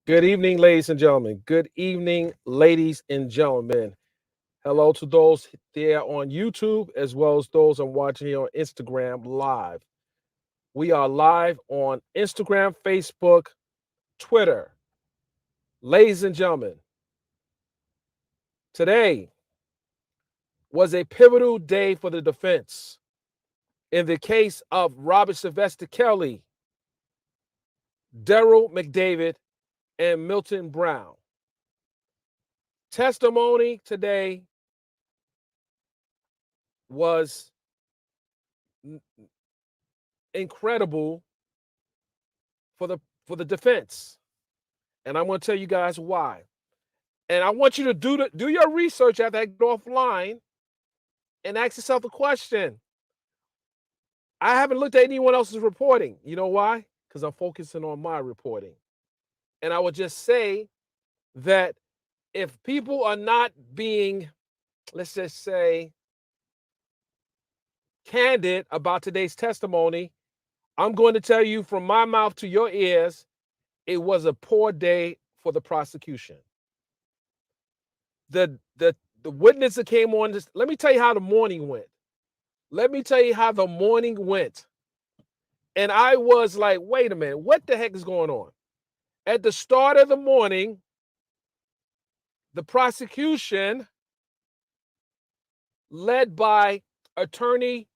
Good evening, ladies and gentlemen. Good evening, ladies and gentlemen. Hello to those there on YouTube as well as those I'm watching here on Instagram live. We are live on Instagram, Facebook, Twitter. Ladies and gentlemen, today was a pivotal day for the defense in the case of Robert Sylvester Kelly, Derrel McDavid, and Milton Brown. Testimony today was incredible for the defense, and I'm going to tell you guys why. And I want you to do your research after I get offline and ask yourself the question. I haven't looked at anyone else's reporting. You know why? Because I'm focusing on my reporting. And I would just say that if people are not being, let's just say, candid about today's testimony, I'm going to tell you from my mouth to your ears, it was a poor day for the prosecution. The witness that came on this, let me tell you how the morning went. Let me tell you how the morning went. And I was like, wait a minute, what the heck is going on? At the start of the morning, the prosecution, led by attorney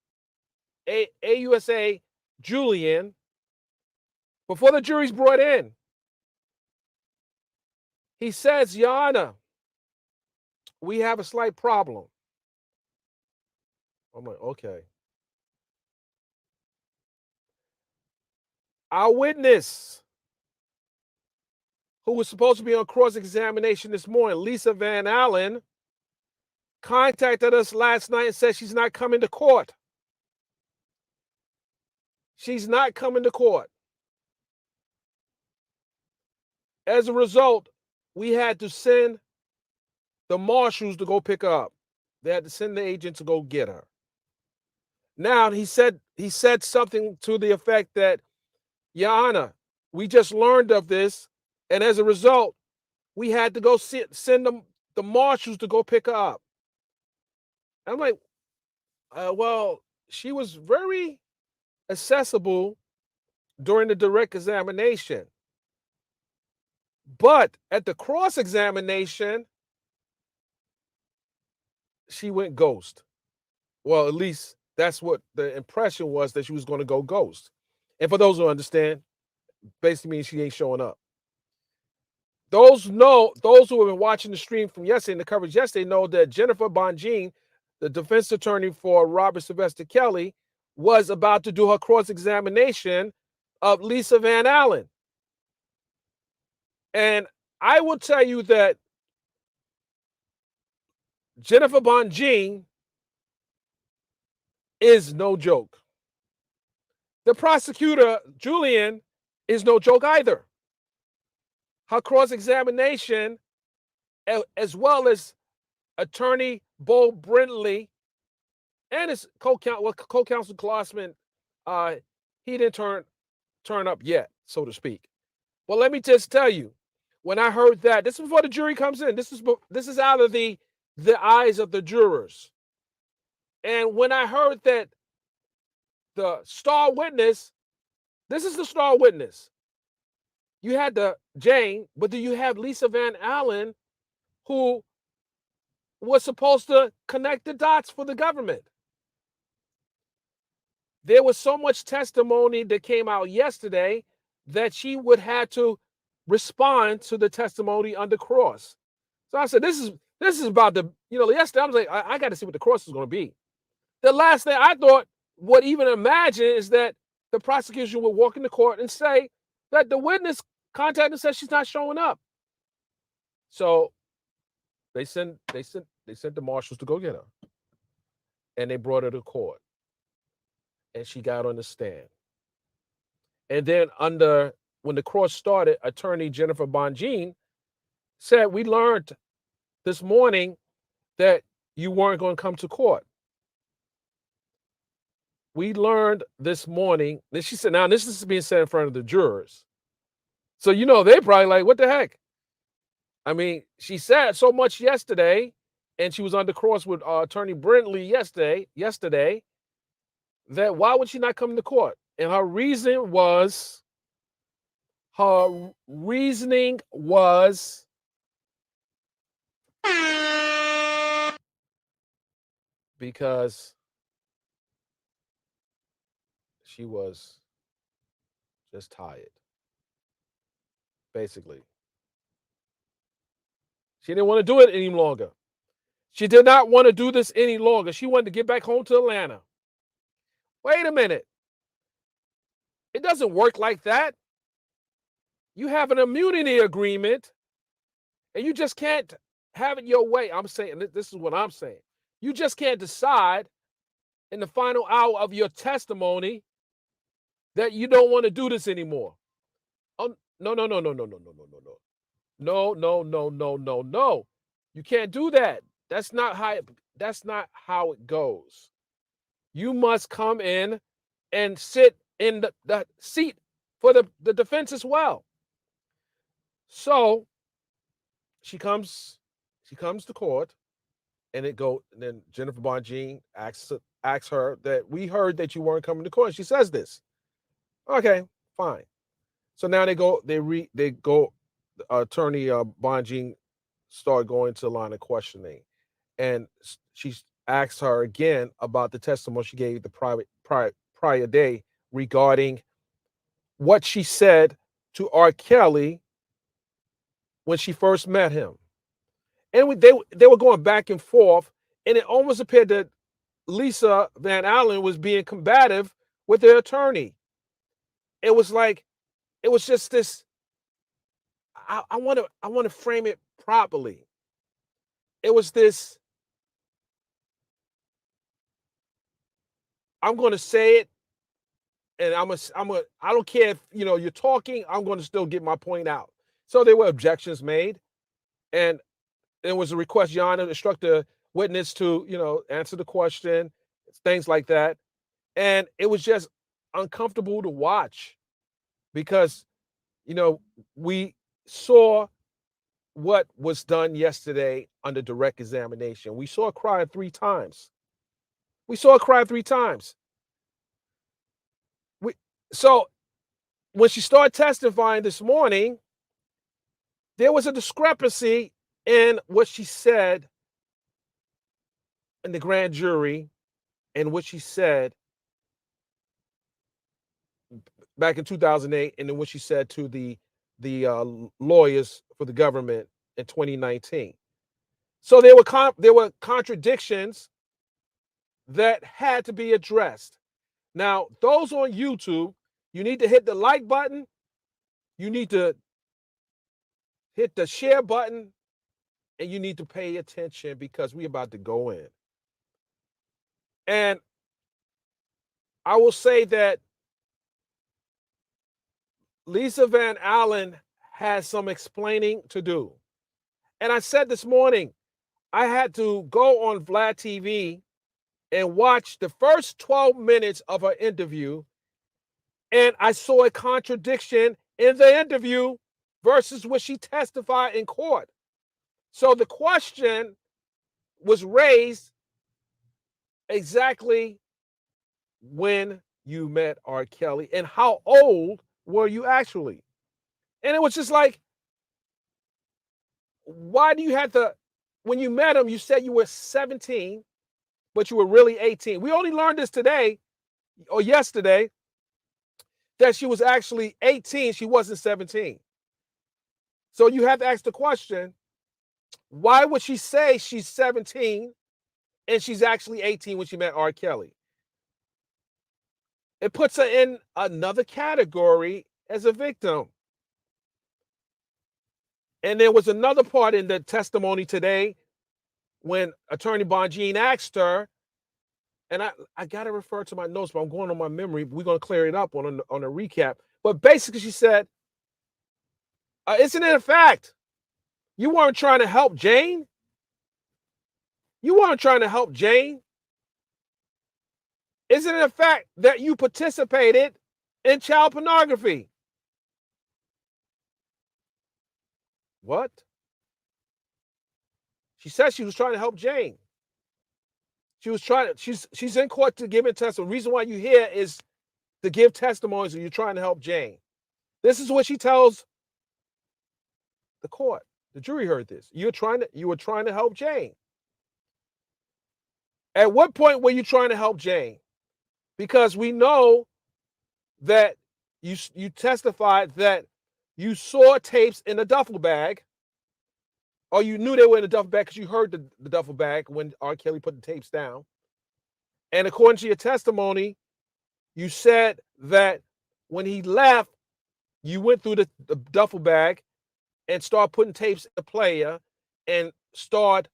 AUSA Julian, before the jury's brought in, he says, Your Honor, we have a slight problem. I'm like, okay. Our witness, who was supposed to be on cross-examination this morning, Lisa Van Allen, contacted us last night and said she's not coming to court. She's not coming to court. As a result, we had to send the marshals to go pick her up. They had to send the agent to go get her. Now, he said something to the effect that, Your Honor, we just learned of this, and as a result, we had to go send the marshals to go pick her up. I'm like, well, she was very accessible during the direct examination. But at the cross-examination, she went ghost. Well, at least that's what the impression was, that she was going to go ghost. And for those who understand, basically means she ain't showing up. Those who have been watching the stream from yesterday and the coverage yesterday know that Jennifer Bonjean, the defense attorney for Robert Sylvester Kelly, was about to do her cross-examination of Lisa Van Allen. And I will tell you that Jennifer Bonjean is no joke. The prosecutor, Julian, is no joke either. Her cross-examination, as well as attorney Bo Brindley and his co-counsel Klossman, he didn't turn up yet, so to speak. Well, let me just tell you, when I heard that, this is before the jury comes in. This is out of the eyes of the jurors. And when I heard that the star witness, this is the star witness. You had the Jane, but do you have Lisa Van Allen, who was supposed to connect the dots for the government? There was so much testimony that came out yesterday that she would have to respond to the testimony under cross. So I said, this is about the, yesterday I was like, I got to see what the cross is going to be. The last thing I thought would even imagine is that the prosecution would walk into court and say that the witness contacted and said she's not showing up. So they sent the marshals to go get her. And they brought her to court. And she got on the stand. And then when the cross started, attorney Jennifer Bonjean said, we learned this morning that you weren't going to come to court. We learned this morning, that she said, now this is being said in front of the jurors. So, they probably like, what the heck? I mean, she said so much yesterday, and she was on the cross with Attorney Brentley yesterday, that why would she not come to court? And her reasoning was because she was just tired, basically. She didn't want to do it any longer. She did not want to do this any longer. She wanted to get back home to Atlanta. Wait a minute. It doesn't work like that. You have an immunity agreement, and you just can't have it your way. I'm saying, this is what I'm saying. You just can't decide in the final hour of your testimony that you don't want to do this anymore. Oh, no, no, no, no, no, no, no, no, no, no. No, no, no, no, no, no. You can't do that. That's not how it goes. You must come in and sit in the seat for the defense as well. So she comes to court, and then Jennifer Bonjean asks her that we heard that you weren't coming to court. She says this. Okay, fine. So now Attorney Bonjean started going to the line of questioning, and she asked her again about the testimony she gave the prior day regarding what she said to R. Kelly when she first met him. And they were going back and forth, and it almost appeared that Lisa Van Allen was being combative with their attorney. It was just this. I want to frame it properly. It was this. I'm going to say it, and I don't care if you're talking. I'm going to still get my point out. So there were objections made, and there was a request, Your Honor, to instruct the witness to answer the question, things like that, and it was just uncomfortable to watch because we saw what was done yesterday under direct examination. We saw her cry 3 times. So when she started testifying this morning, there was a discrepancy in what she said in the grand jury and what she said back in 2008, and then what she said to the lawyers for the government in 2019. So there were contradictions that had to be addressed. Now, those on YouTube, you need to hit the like button. You need to hit the share button, and you need to pay attention because we're about to go in. And I will say that Lisa Van Allen has some explaining to do. And I said this morning, I had to go on Vlad TV and watch the first 12 minutes of her interview, and I saw a contradiction in the interview versus what she testified in court. So the question was raised exactly when you met R. Kelly and how old were you actually? And it was just like, why do you have to, when you met him, you said you were 17, but you were really 18. We only learned this today or yesterday that she was actually 18. She wasn't 17. So you have to ask the question, why would she say she's 17 and she's actually 18 when she met R. Kelly? It puts her in another category as a victim. And there was another part in the testimony today when Attorney Bonjean asked her, and I got to refer to my notes, but I'm going on my memory. We're going to clear it up on a recap. But basically, she said, isn't it a fact you weren't trying to help Jane? You weren't trying to help Jane? Isn't it a fact that you participated in child pornography? What? She said she was trying to help Jane. She's in court to give a testimony. The reason why you're here is to give testimonies and you're trying to help Jane. This is what she tells the court. The jury heard this. You were trying to help Jane. At what point were you trying to help Jane? Because we know that you testified that you saw tapes in a duffel bag, or you knew they were in a duffel bag because you heard the duffel bag when R. Kelly put the tapes down. And according to your testimony, you said that when he left, you went through the duffel bag and started putting tapes in the player and start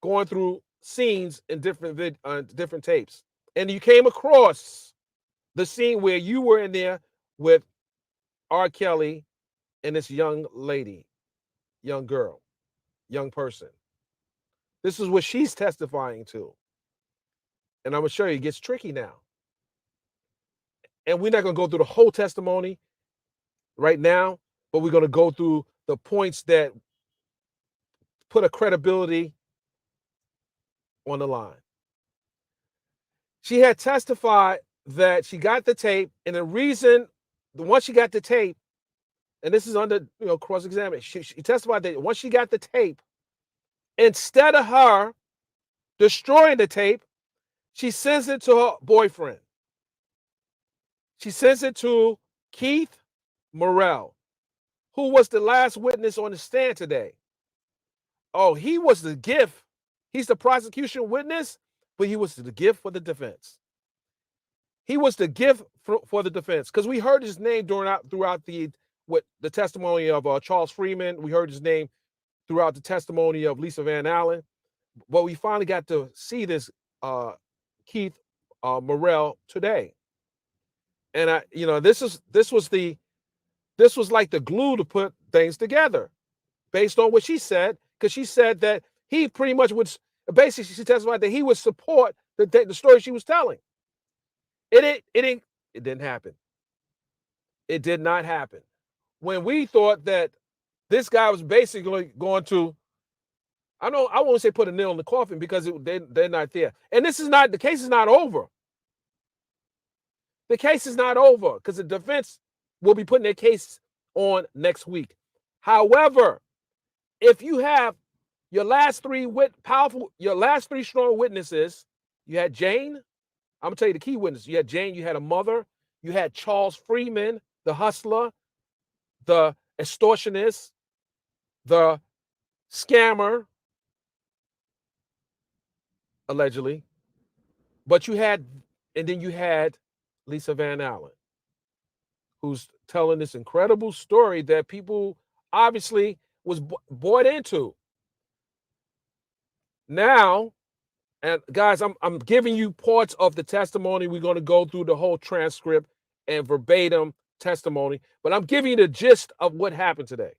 going through scenes in different tapes. And you came across the scene where you were in there with R. Kelly and this young lady, young girl, young person. This is what she's testifying to. And I'm going to show you, it gets tricky now. And we're not going to go through the whole testimony right now, but we're going to go through the points that put a credibility on the line. She had testified that she got the tape, and the reason, once she got the tape, and this is under cross-examination, she testified that once she got the tape, instead of her destroying the tape, she sends it to her boyfriend. She sends it to Keith Morrell, who was the last witness on the stand today. Oh, he was the gift. He's the prosecution witness, but he was the gift for the defense. He was the gift for the defense, because we heard his name throughout the testimony of Charles Freeman. We heard his name throughout the testimony of Lisa Van Allen, but we finally got to see this Keith Morrell today. And this was like the glue to put things together, based on what she said, because she said that he pretty much would, basically she testified that he would support the story she was telling. It didn't happen. It did not happen. When we thought that this guy was basically going to, I won't say put a nail in the coffin, because they're not there. And the case is not over. The case is not over, because the defense will be putting their case on next week. However, if you have your last three strong witnesses, you had Jane. I'm gonna tell you the key witness. You had Jane, you had a mother, you had Charles Freeman, the hustler, the extortionist, the scammer, allegedly. But then you had Lisa Van Allen, who's telling this incredible story that people obviously was bought into. Now, and guys, I'm giving you parts of the testimony. We're going to go through the whole transcript and verbatim testimony, but I'm giving you the gist of what happened today.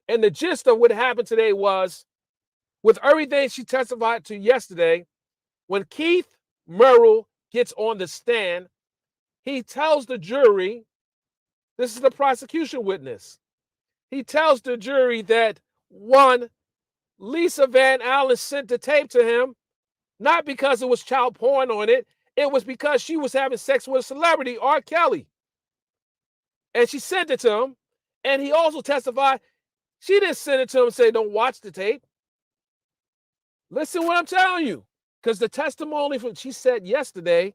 And the gist of what happened today was, with everything she testified to yesterday, when Keith Morrell gets on the stand, he tells the jury, this is the prosecution witness, he tells the jury that, one, Lisa Van Allen sent the tape to him, not because it was child porn on it. It was because she was having sex with a celebrity, R. Kelly. And she sent it to him. And he also testified she didn't send it to him and say, don't watch the tape. Listen what I'm telling you. Because the testimony she said yesterday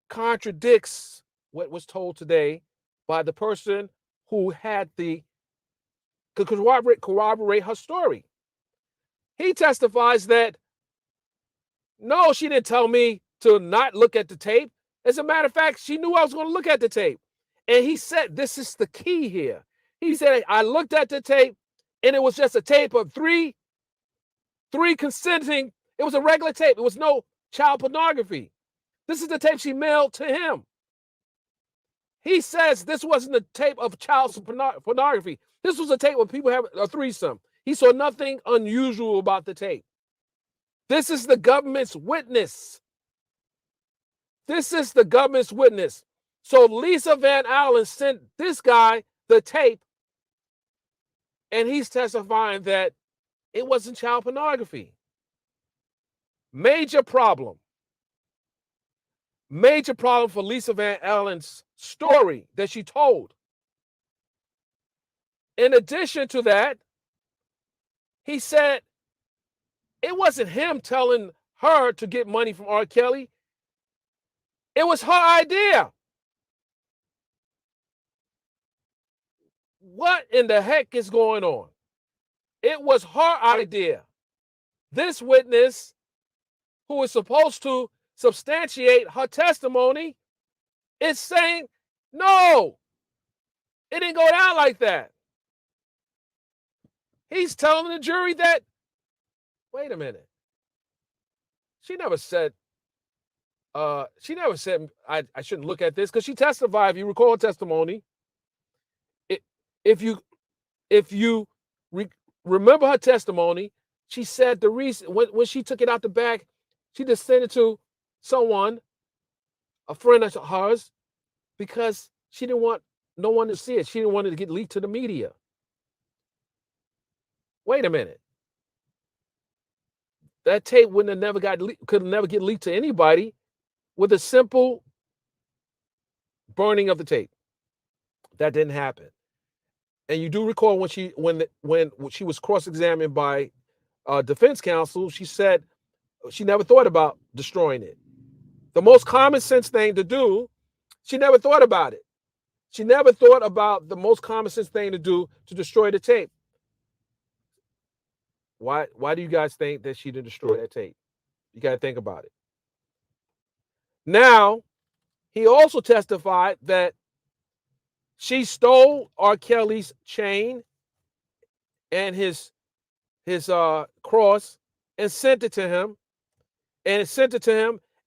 contradicts what was told today by the person who had could corroborate her story. He testifies that, no, she didn't tell me to not look at the tape. As a matter of fact, she knew I was going to look at the tape. And he said, this is the key here. He said, I looked at the tape, and it was just a tape of three consenting. It was a regular tape. It was no child pornography. This is the tape she mailed to him. He says this wasn't a tape of child pornography. This was a tape where people have a threesome. He saw nothing unusual about the tape. This is the government's witness. This is the government's witness. So Lisa Van Allen sent this guy the tape, and he's testifying that it wasn't child pornography. Major problem. Major problem for Lisa Van Allen's story that she told. In addition to that, he said it wasn't him telling her to get money from R. Kelly. It was her idea. What in the heck is going on? It was her idea. This witness, who is supposed to substantiate her testimony, is saying, no, it didn't go down like that. He's telling the jury that, wait a minute. She never said I shouldn't look at this, because she testified. If you recall her testimony, if you remember her testimony, she said the reason when she took it out the bag, she just sent it to someone, a friend of hers, because she didn't want no one to see it. She didn't want it to get leaked to the media. Wait a minute. That tape could never get leaked to anybody with a simple burning of the tape. That didn't happen. And you do recall when she was cross-examined by defense counsel, she said she never thought about destroying it. The most common sense thing to do, she never thought about it. She never thought about the most common sense thing to do to destroy the tape. Why do you guys think that she didn't destroy that tape? You got to think about it. Now, he also testified that she stole R. Kelly's chain and his cross and sent it to him.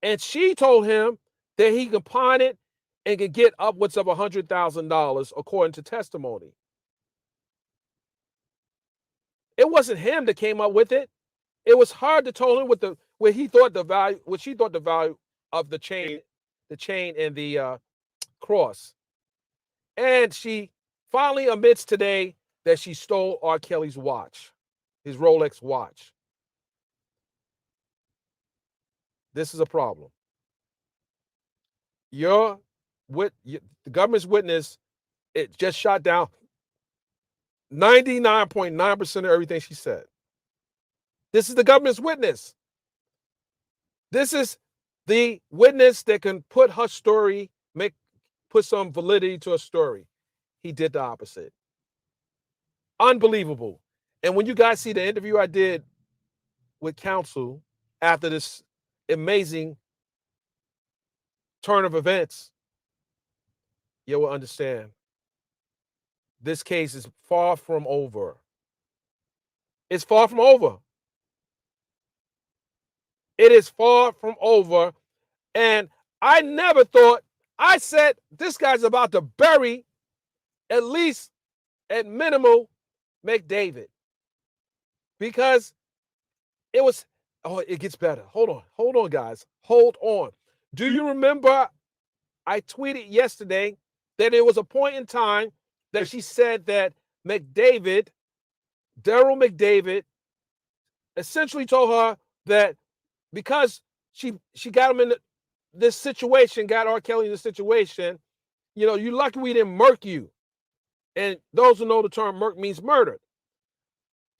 And she told him that he could pawn it and could get upwards of $100,000, according to testimony. It wasn't him that came up with it. It was her that told him what she thought the value of the chain and the cross. And she finally admits today that she stole R. Kelly's watch, his Rolex watch. This is a problem. The government's witness, it just shot down 99.9% of everything she said. This is the government's witness. This is the witness that can put her story, put some validity to a story. He did the opposite. Unbelievable. And when you guys see the interview I did with counsel after this amazing turn of events, you will understand this case is far from over. It's far from over. It is far from over. And I never thought, I said, this guy's about to bury, at least at minimal, McDavid. Because it gets better. Hold on, guys. Hold on. Do you remember I tweeted yesterday that there was a point in time that she said that Derrel McDavid, essentially told her that because she got him in this situation, got R. Kelly in this situation, you lucky we didn't murk you. And those who know the term murk means murder.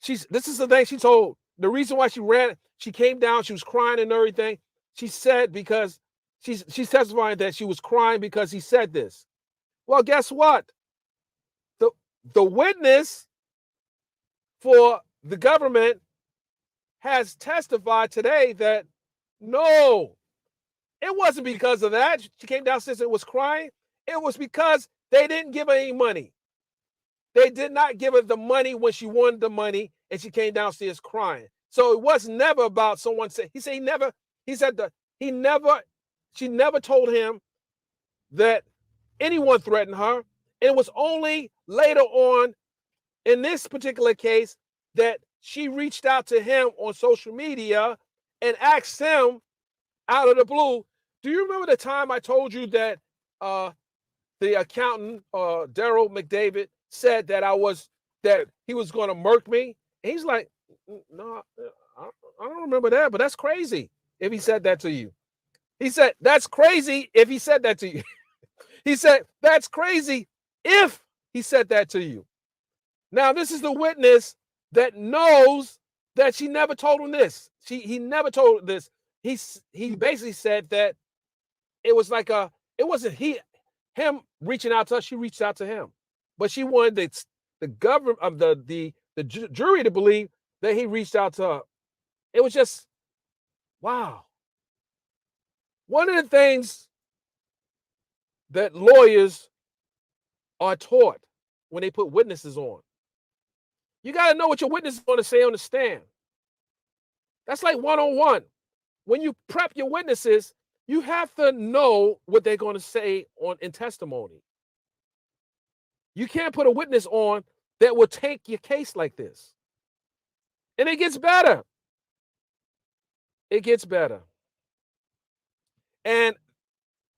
This is the thing she told. The reason why she ran, she came down, she was crying and everything. She said because she's testifying that she was crying because he said this. Well, guess what? The witness for the government has testified today that no, it wasn't because of that. She came downstairs and was crying. It was because they didn't give her any money. They did not give her the money when she wanted the money, and she came downstairs crying. So it was never about someone saying, she never told him that anyone threatened her. It was only later on in this particular case that she reached out to him on social media and asked him out of the blue, do you remember the time I told you that the accountant, Derrel McDavid, said that he was going to murk me. And he's like, no, I don't remember that, but that's crazy if he said that to you. He said, that's crazy if he said that to you. He said, that's crazy if he said that to you. Now, this is the witness that knows that she never told him this. He never told her this. He basically said that it was like it wasn't him reaching out to her. She reached out to him, but she wanted the government of the jury to believe that he reached out to her. It was just, wow. One of the things that lawyers are taught when they put witnesses on, you got to know what your witness is going to say on the stand. That's like one-on-one. When you prep your witnesses, you have to know what they're going to say in testimony. You can't put a witness on that will take your case like this. And it gets better. It gets better. And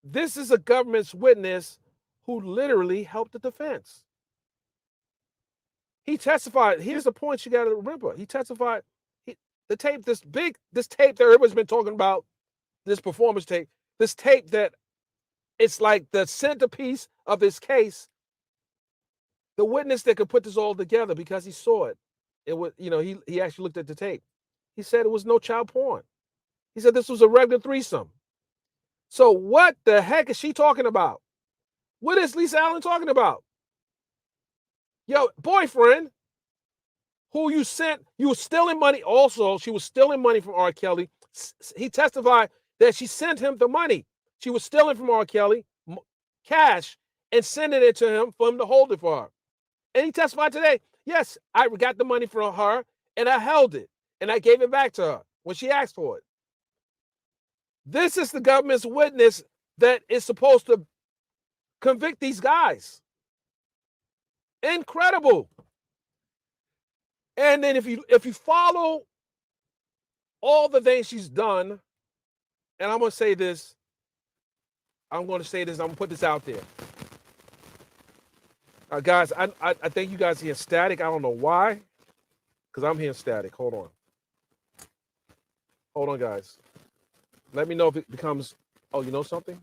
this is a government's witness who literally helped the defense. He testified. Here's the point you got to remember. He testified. The tape, this tape that everybody's been talking about, this performance tape, this tape that it's like the centerpiece of this case. The witness that could put this all together because he saw it. It was, he actually looked at the tape. He said it was no child porn. He said this was a regular threesome. So what the heck is she talking about? What is Lisa Allen talking about? Your boyfriend, who you were stealing money. Also, she was stealing money from R. Kelly. He testified that she sent him the money. She was stealing from R. Kelly cash and sending it to him for him to hold it for her. And he testified today, yes, I got the money from her and I held it and I gave it back to her when she asked for it. This is the government's witness that is supposed to convict these guys. Incredible. And then if you follow all the things she's done, and I'm going to say this, I'm going to put this out there. Guys, I think you guys hear static. I don't know why, because I'm hearing static. Hold on, guys. Let me know if it becomes, oh, you know something?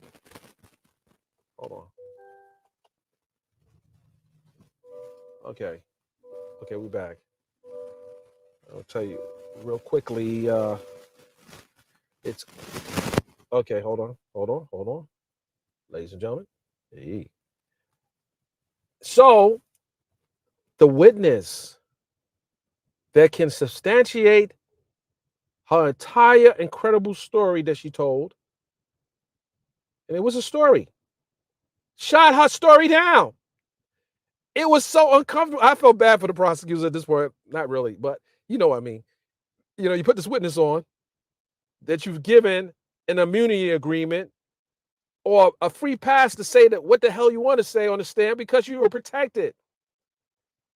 Hold on. Okay, we're back. I'll tell you real quickly. It's okay. Hold on, ladies and gentlemen. Hey. So, the witness that can substantiate her entire incredible story that she told, and it was a story, shot her story down. It was so uncomfortable. I felt bad for the prosecutors at this point. Not really, but you know what I mean. You put this witness on that you've given an immunity agreement or a free pass to say that what the hell you want to say on the stand because you were protected.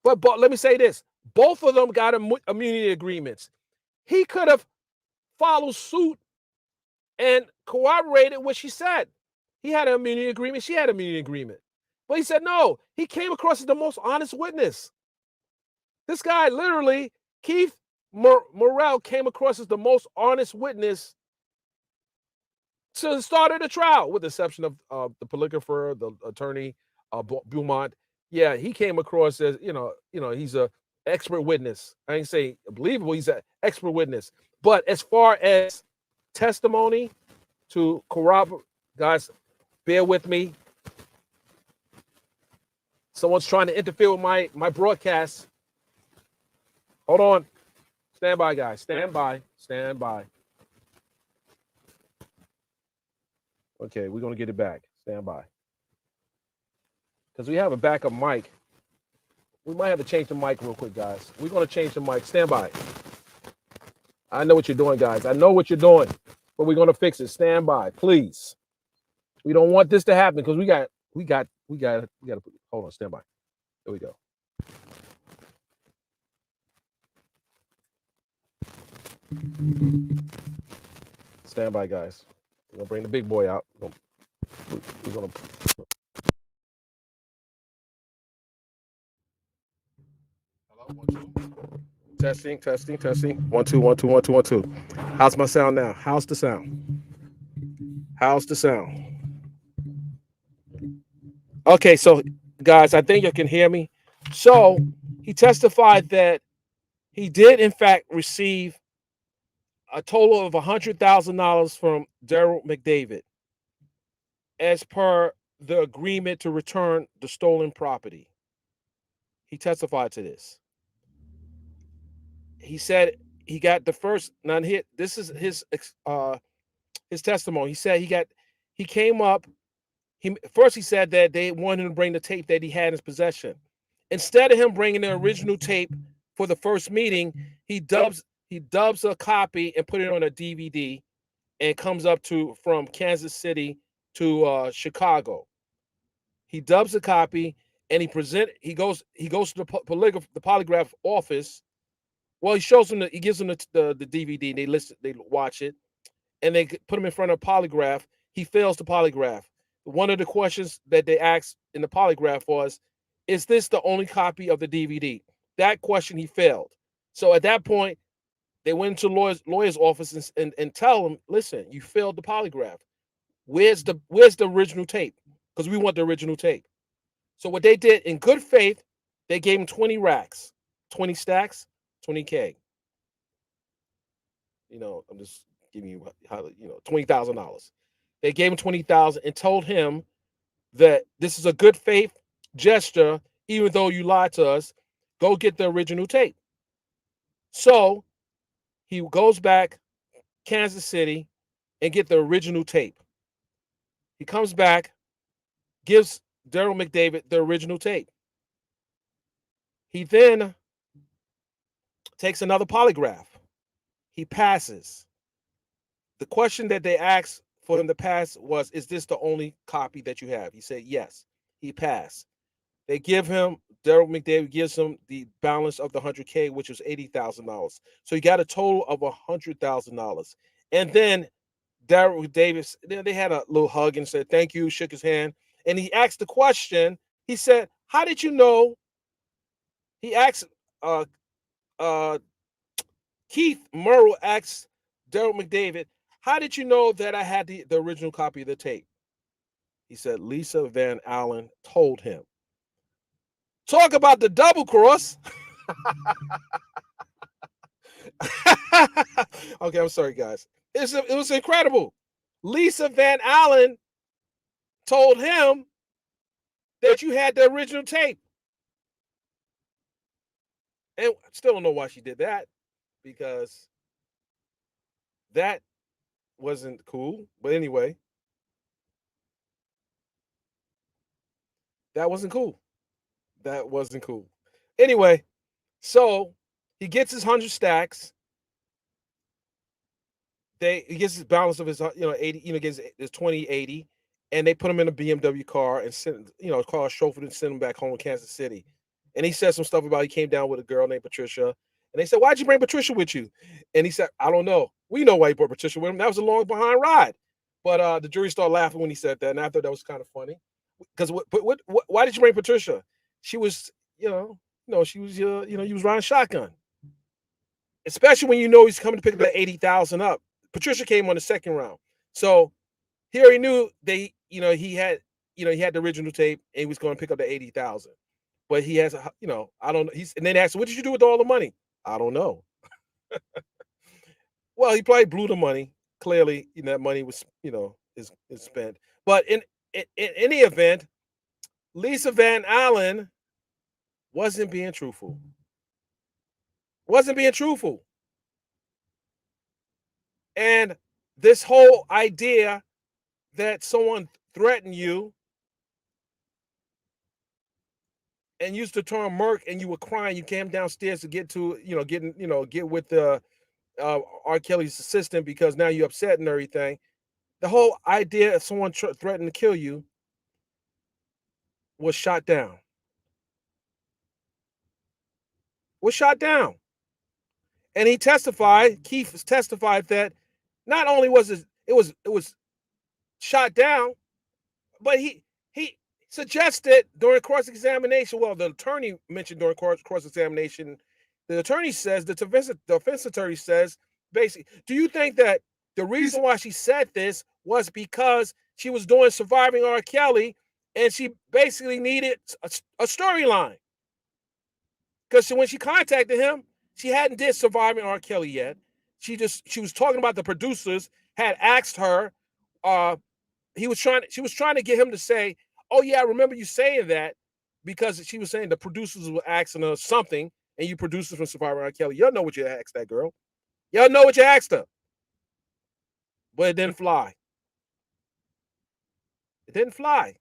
But let me say this. Both of them got immunity agreements. He could have followed suit and corroborated what she said. He had an immunity agreement. She had an immunity agreement. But he said no. He came across as the most honest witness. This guy literally, Keith Morrell, came across as the most honest witness to the start of the trial, with the exception of the polygrapher, the attorney, Beaumont. Yeah, he came across as, he's an expert witness. I ain't say believable, he's an expert witness. But as far as testimony to corroborate, guys, bear with me. Someone's trying to interfere with my broadcast. Hold on. Stand by, guys. Stand by. Okay, we're going to get it back. Stand by. Because we have a backup mic. We might have to change the mic real quick, guys. We're going to change the mic. Stand by. I know what you're doing, guys. I know what you're doing. But we're going to fix it. Stand by, please. We don't want this to happen because we got to hold on. Stand by. There we go. Stand by, guys. We're going to bring the big boy out. We're going to Testing, testing, testing. 1 2 1 2 1 2 1 2. How's my sound now? How's the sound? How's the sound? Okay, so guys, I think you can hear me. So he testified that he did in fact receive a total of $100,000 from Derrel McDavid as per the agreement to return the stolen property. He testified to this. He said he got the first none hit. This is his testimony. He came up. He said that they wanted him to bring the tape that he had in his possession. Instead of him bringing the original tape for the first meeting, he dubs a copy and put it on a DVD, and comes up to from Kansas City to Chicago. He dubs a copy and he goes to the polygraph office. Well, he gives them the DVD. They watch it, and they put him in front of a polygraph. He fails the polygraph. One of the questions that they asked in the polygraph was, "Is this the only copy of the DVD?" That question he failed. So at that point, they went to lawyer's office and tell him, "Listen, you failed the polygraph. Where's the original tape? Because we want the original tape." So what they did in good faith, they gave him 20 racks, 20 stacks, 20K. I'm just giving you how $20,000. They gave him 20,000 and told him that this is a good faith gesture, even though you lied to us. Go get the original tape. So he goes back Kansas City and get the original tape. He comes back, gives Derrel McDavid the original tape. He then takes another polygraph. He passes. The question that they asked for him to pass was, "Is this the only copy that you have?" He said, "Yes." He passed. They give him, Derrel McDavid gives him the balance of the 100K, which was $80,000. So he got a total of $100,000. And then Derrel Davis, they had a little hug and said, "Thank you," shook his hand. And he asked the question. He said, "How did you know?" He asked, uh, uh, Keith Murrow asked Derrel McDavid, "How did you know that I had the original copy of the tape?" He said, "Lisa Van Allen told him." Talk about the double cross. Okay, I'm sorry, guys. It was incredible. Lisa Van Allen told him that you had the original tape. And still don't know why she did that, because that wasn't cool. But anyway, that wasn't cool. That wasn't cool. Anyway, so he gets his 100 stacks. He gets his balance of his 80, gets his 2080, and they put him in a BMW car and send car chauffeur and send him back home to Kansas City. And he said some stuff about he came down with a girl named Patricia, and they said, "Why'd you bring Patricia with you?" And he said, "I don't know. We know why he brought Patricia with him. That was a long behind ride." But the jury started laughing when he said that, and I thought that was kind of funny. Because why did you bring Patricia? She was, she was, you was riding shotgun, especially when he's coming to pick up that 80,000 up. Patricia came on the second round, so he already knew they, he had the original tape and he was going to pick up the 80,000. But he has I don't know. And then asked, "What did you do with all the money?" "I don't know." Well, he probably blew the money. Clearly, that money was, is spent. But in any event, Lisa Van Allen wasn't being truthful. Wasn't being truthful. And this whole idea that someone threatened you and used the term "merc" and you were crying, you came downstairs to get to, get with the R. Kelly's assistant because now you're upset and everything. The whole idea of someone threatened to kill you was shot down. Was shot down. And Keith testified that not only was it was shot down, but he suggested during cross-examination, well, the attorney mentioned during cross-examination, the attorney says, the defense attorney says, basically, do you think that the reason why she said this was because she was doing Surviving R. Kelly and she basically needed a storyline? Because when she contacted him, she hadn't did Surviving R. Kelly yet. She was talking about the producers had asked her, she was trying to get him to say, oh yeah, I remember you saying that, because she was saying the producers were asking her something, and you producers from Survivor R. Kelly, y'all know what you asked that girl. Y'all know what you asked her. But it didn't fly. It didn't fly.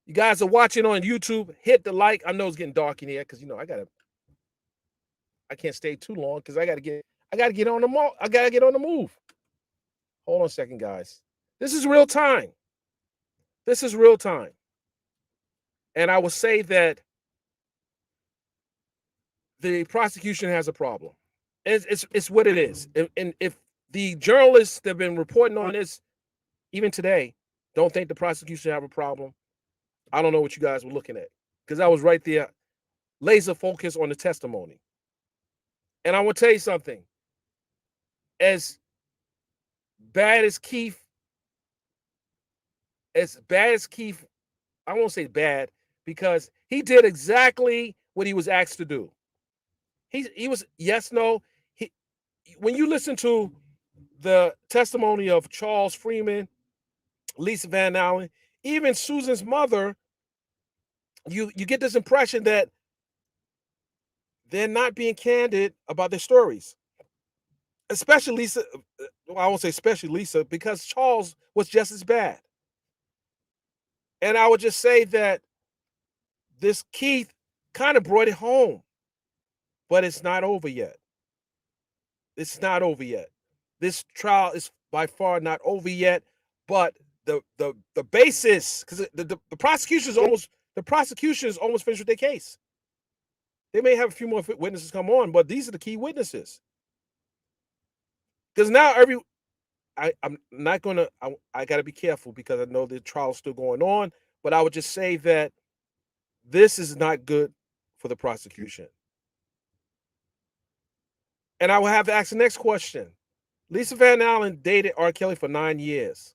You guys are watching on YouTube, hit the like. I know it's getting dark in here because I can't stay too long because I gotta get on the move. Hold on a second, guys. This is real time. This is real time. And I will say that the prosecution has a problem. It's what it is. And if the journalists that have been reporting on this, even today, don't think the prosecution have a problem, I don't know what you guys were looking at, because I was right there, laser focused on the testimony. And I will tell you something. As bad as Keith, I won't say bad, because he did exactly what he was asked to do. He was yes, no. When you listen to the testimony of Charles Freeman, Lisa Van Allen, even Susan's mother, you get this impression that they're not being candid about their stories. Especially Lisa, well, I won't say especially Lisa, because Charles was just as bad. And I would just say that this Keith kind of brought it home, but it's not over yet. It's not over yet. This trial is by far not over yet, but the basis, because the prosecution is almost finished with their case. They may have a few more witnesses come on, but these are the key witnesses. Because now I'm not gonna, I got to be careful because I know the trial is still going on, but I would just say that this is not good for the prosecution. And I will have to ask the next question. Lisa Van Allen dated R. Kelly for 9 years.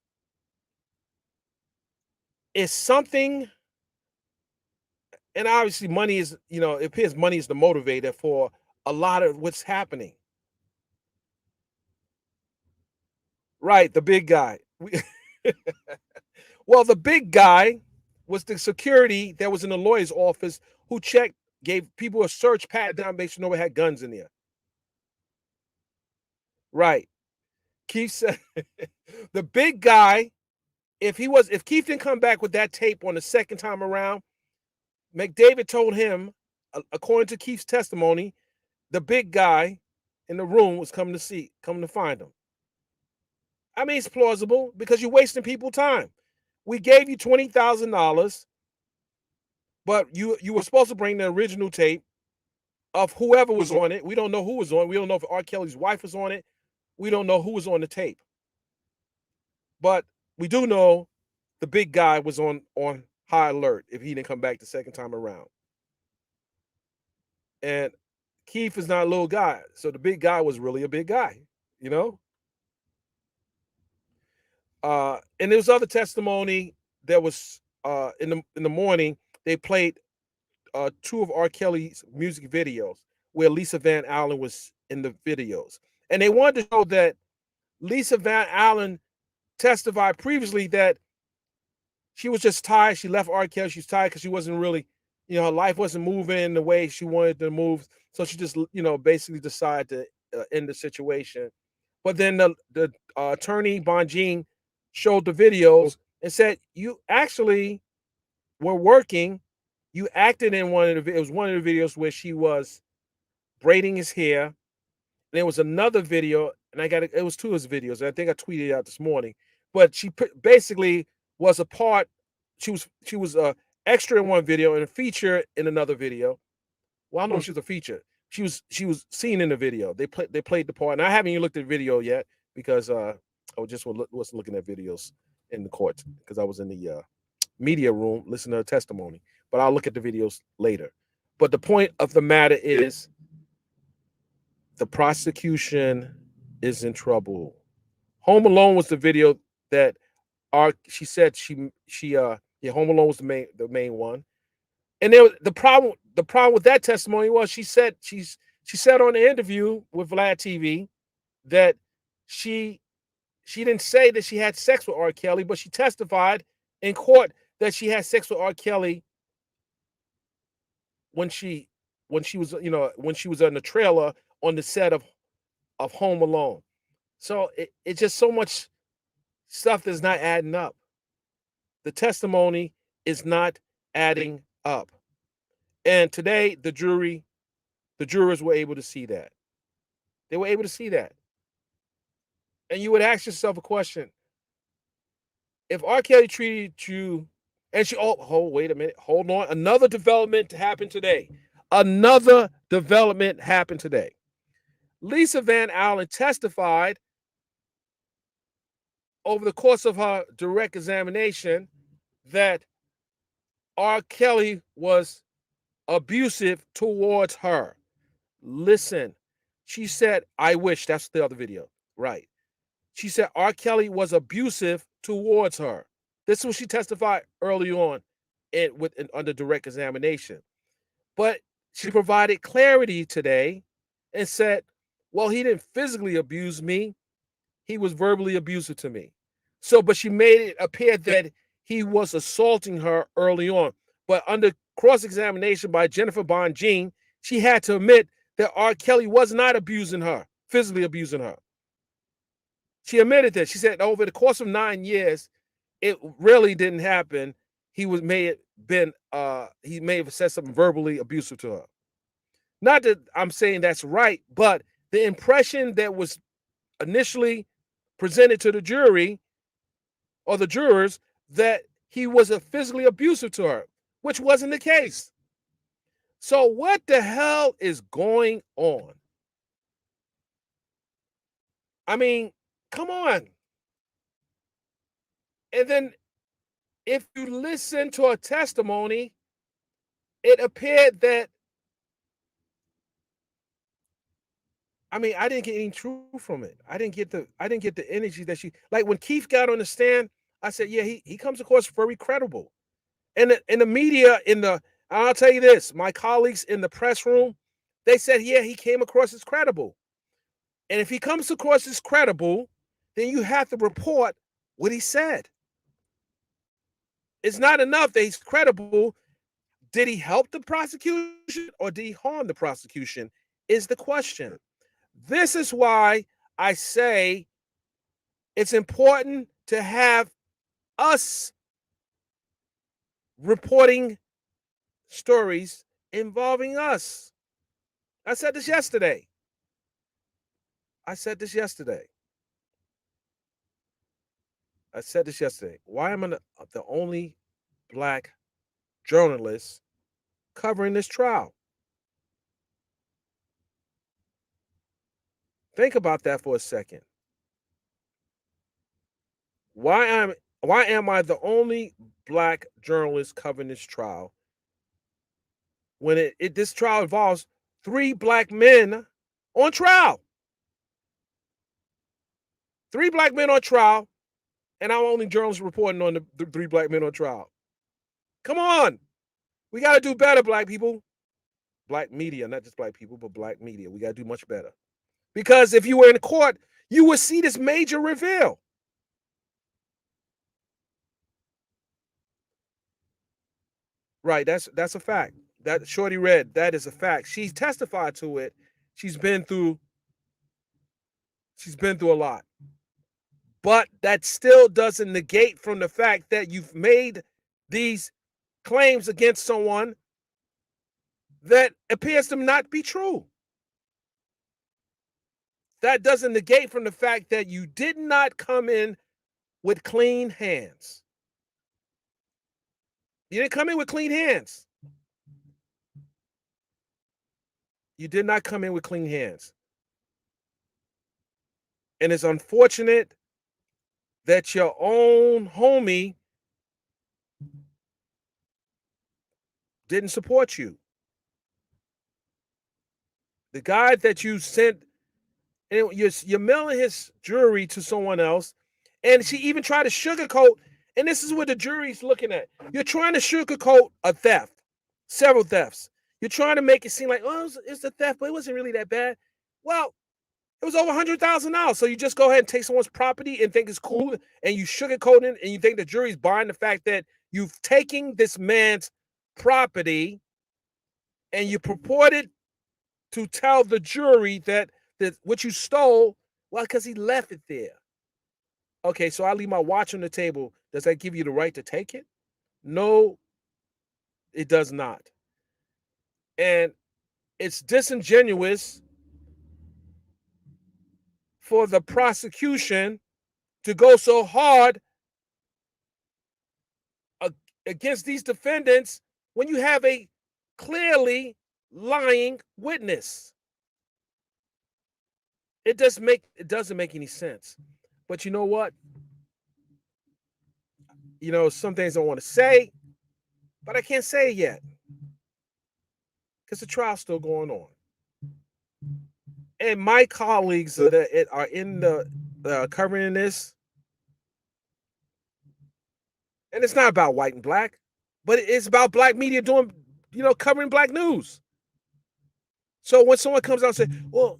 Is something, and obviously money is, it appears money is the motivator for a lot of what's happening. Right, the big guy. Well, the big guy was the security that was in the lawyer's office who gave people a search pat down, make sure nobody had guns in there. Right. Keith said the big guy, if Keith didn't come back with that tape on the second time around, McDavid told him, according to Keith's testimony, the big guy in the room was coming to find him. I mean, it's plausible because you're wasting people's time. We gave you $20,000, but you were supposed to bring the original tape of whoever was on it. We don't know who was on it. We don't know if R. Kelly's wife was on it. We don't know who was on the tape. But we do know the big guy was on high alert if he didn't come back the second time around. And Keith is not a little guy, so the big guy was really a big guy, And there was other testimony that was in the morning. They played 2 of R. Kelly's music videos where Lisa Van Allen was in the videos, and they wanted to show that Lisa Van Allen testified previously that she was just tired. She left R. Kelly. She was tired because she wasn't really, her life wasn't moving the way she wanted to move. So she just, basically decided to end the situation. But then the attorney Bonjean showed the videos and said, you actually were working. You acted in it was one of the videos where she was braiding his hair. And there was another video, and it was 2 of his videos. And I think I tweeted it out this morning. But she basically was a part. She was a extra in one video and a feature in another video. Well, I don't know if she was a feature. She was seen in the video. They played the part, and I haven't even looked at the video yet because I wasn't looking at videos in the court because I was in the media room, listen to her testimony. But I'll look at the videos later. But the point of the matter is the prosecution is in trouble. Home Alone was the video that she said yeah, Home Alone was the main one. And there the problem with that testimony was she said on the interview with Vlad TV that she didn't say that she had sex with R. Kelly, but she testified in court that she had sex with R. Kelly when she was when she was in the trailer on the set of Home Alone. So it's just so much stuff that's not adding up. The testimony is not adding up. And today the jurors were able to see that. They were able to see that. And you would ask yourself a question. If R. Kelly treated you, and wait a minute, hold on. Another development happened today. Another development happened today. Lisa Van Allen testified over the course of her direct examination that R. Kelly was abusive towards her. Listen, she said, I wish, that's the other video, right? She said R. Kelly was abusive towards her. This is what she testified early on under direct examination. But she provided clarity today and said, well, he didn't physically abuse me. He was verbally abusive to me. But she made it appear that he was assaulting her early on. But under cross-examination by Jennifer Bonjean, she had to admit that R. Kelly was not abusing her, physically abusing her. She admitted that. She said over the course of 9 years, it really didn't happen. He may have said something verbally abusive to her. Not that I'm saying that's right, but the impression that was initially presented to the jury or the jurors that he was physically abusive to her, which wasn't the case. So what the hell is going on? I mean, come on. And then if you listen to a testimony, it appeared that, I didn't get any truth from it. I didn't get the energy that like when Keith got on the stand, I said, yeah, he comes across very credible. And in the media, I'll tell you this, my colleagues in the press room, they said, yeah, he came across as credible. And if he comes across as credible, then you have to report what he said. It's not enough that he's credible. Did he help the prosecution or did he harm the prosecution is the question. This is why I say it's important to have us reporting stories involving us. I said this yesterday. Why am I the only Black journalist covering this trial? Think about that for a second. Why am I the only Black journalist covering this trial when this trial involves 3 Black men on trial? 3 Black men on trial, and I'm only journalist reporting on the 3 Black men on trial. Come on. We got to do better, Black people. Black media, not just Black people, but Black media. We got to do much better. Because if you were in court, you would see this major reveal. Right, that's a fact. That Shorty read, that is a fact. She testified to it. She's been through a lot. But that still doesn't negate from the fact that you've made these claims against someone that appears to not be true. That doesn't negate from the fact that you did not come in with clean hands. You didn't come in with clean hands. You did not come in with clean hands. And it's unfortunate that your own homie didn't support you. The guy that you sent, and you're mailing his jury to someone else, and she even tried to sugarcoat. And this is what the jury's looking at. You're trying to sugarcoat a theft, several thefts. You're trying to make it seem like, oh, it's a theft, but it wasn't really that bad. Well, it was over $100,000. So you just go ahead and take someone's property and think it's cool, and you sugarcoat it, and you think the jury's buying the fact that you've taken this man's property and you purported to tell the jury that what you stole, well, because he left it there. Okay, so I leave my watch on the table. Does that give you the right to take it? No, it does not. And it's disingenuous for the prosecution to go so hard against these defendants when you have a clearly lying witness. It doesn't make any sense. But you know what? You know, some things I want to say, but I can't say it yet because the trial's still going on. And my colleagues that are in the covering this, and it's not about white and black, but it's about black media doing, covering black news. So when someone comes out and says, "Well,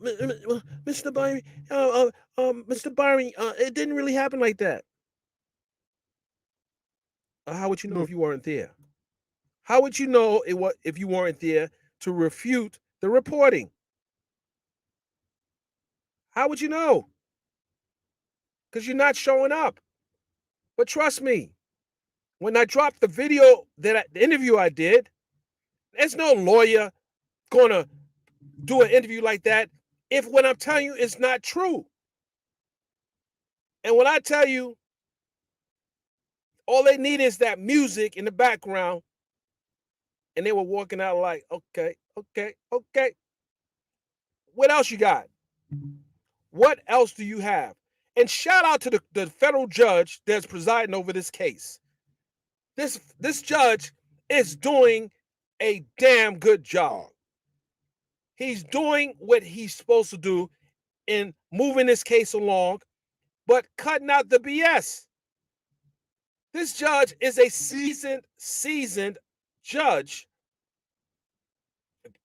Mr. Byron, Mr. Byron, it didn't really happen like that," how would you know if you weren't there? How would you know if you weren't there to refute the reporting? How would you know? Because you're not showing up. But trust me, when I dropped the video the interview I did, there's no lawyer gonna do an interview like that if what I'm telling you is not true. And when I tell you, all they need is that music in the background, and they were walking out like, okay. What else you got? What else do you have? And shout out to the federal judge that's presiding over this case. This judge is doing a damn good job. He's doing what he's supposed to do in moving this case along, but cutting out the BS. This judge is a seasoned judge.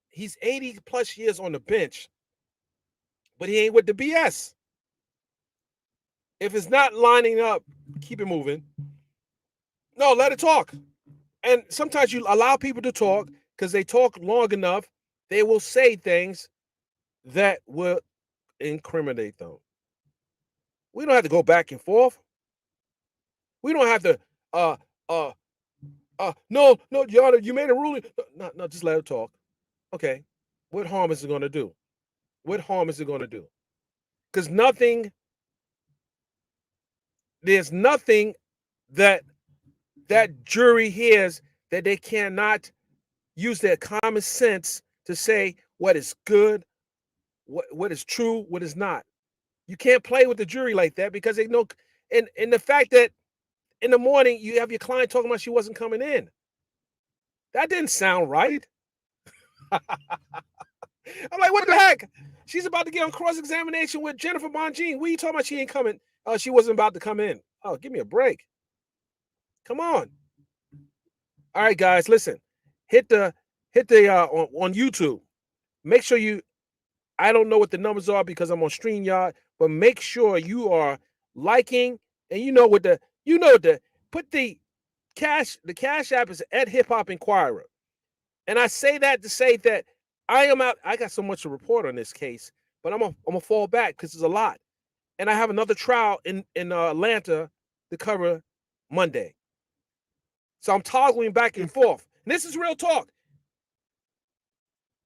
He's 80 plus years on the bench, but he ain't with the BS. If it's not lining up, keep it moving. No, let it talk. And sometimes you allow people to talk because they talk long enough, they will say things that will incriminate them. We don't have to go back and forth. We don't have to, no, Your Honor, you made a ruling. No, just let it talk. Okay. What harm is it going to do? What harm is it going to do? Because there's nothing that jury hears that they cannot use their common sense to say what is good, what is true, what is not. You can't play with the jury like that because they know, and the fact that in the morning you have your client talking about she wasn't coming in. That didn't sound right. I'm like, what the heck? She's about to get on cross-examination with Jennifer Bongine. What are you talking about? She ain't coming. She wasn't about to come in. Oh, give me a break. Come on. All right, guys, listen. Hit the on YouTube. Make sure I don't know what the numbers are because I'm on StreamYard, but make sure you are liking, and put the cash app is at Hip Hop Inquirer. And I say that to say that I am out. I got so much to report on this case, but I'm gonna fall back because there's a lot. And I have another trial in Atlanta to cover Monday. So I'm toggling back and forth. And this is real talk.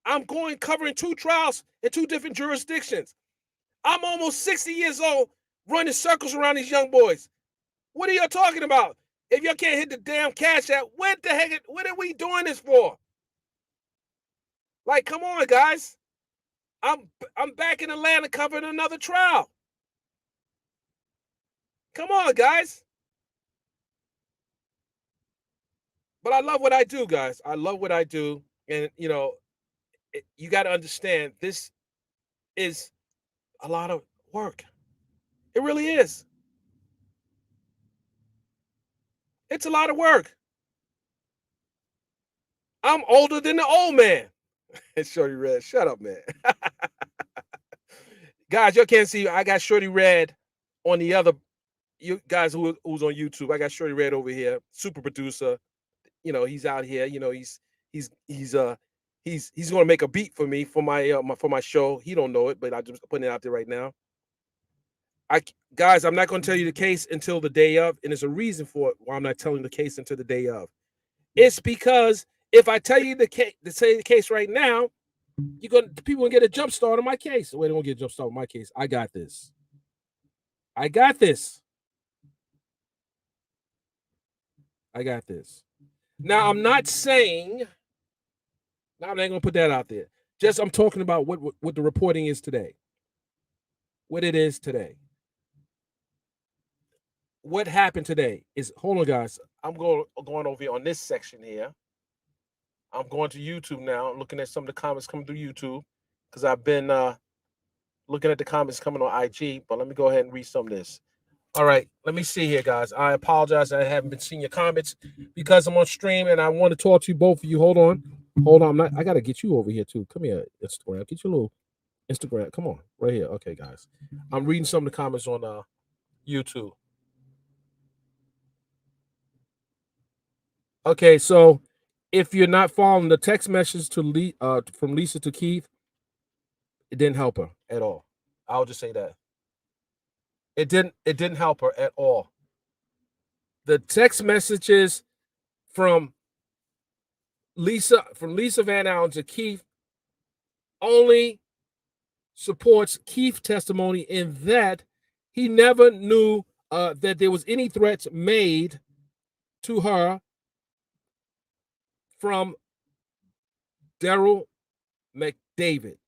I'm covering 2 trials in 2 different jurisdictions. I'm almost 60 years old running circles around these young boys. What are y'all talking about? If y'all can't hit the damn cash app, what are we doing this for? Like, come on, guys. I'm back in Atlanta covering another trial. Come on, guys. But I love what I do, guys. I love what I do. And, you got to understand this is a lot of work. It really is. It's a lot of work. I'm older than the old man. Shorty Red, shut up, man. Guys, you can't see. I got Shorty Red on the other. You guys who's on YouTube. I got Shorty Red over here, super producer. He's out here. He's he's uh he's gonna make a beat for me for my show. He don't know it, but I'm just putting it out there right now. Guys, I'm not gonna tell you the case until the day of, and there's a reason for it why I'm not telling the case until the day of. It's because if I tell you the case right now, people gonna get a jump start on my case. Wait, they won't get a jump start on my case. I got this. I got this. I got this. Now I'm not saying. Now I'm not gonna put that out there. Just I'm talking about what the reporting is today. What it is today. What happened today is, hold on, guys. I'm going over here on this section here. I'm going to YouTube now. I'm looking at some of the comments coming through YouTube because I've been looking at the comments coming on IG. But let me go ahead and read some of this. All right, let me see here, guys. I apologize. I haven't been seeing your comments because I'm on stream and I want to talk to you, both of you. Hold on. I got to get you over here too. Come here, Instagram. Get your little Instagram. Come on, right here. Okay, guys. I'm reading some of the comments on YouTube. Okay, so if you're not following the text message to from Lisa to Keith, it didn't help her at all. I'll just say that. It didn't help her at all. The text messages from Lisa Van Allen to Keith only supports Keith's testimony in that he never knew that there was any threats made to her from Derrel McDavid.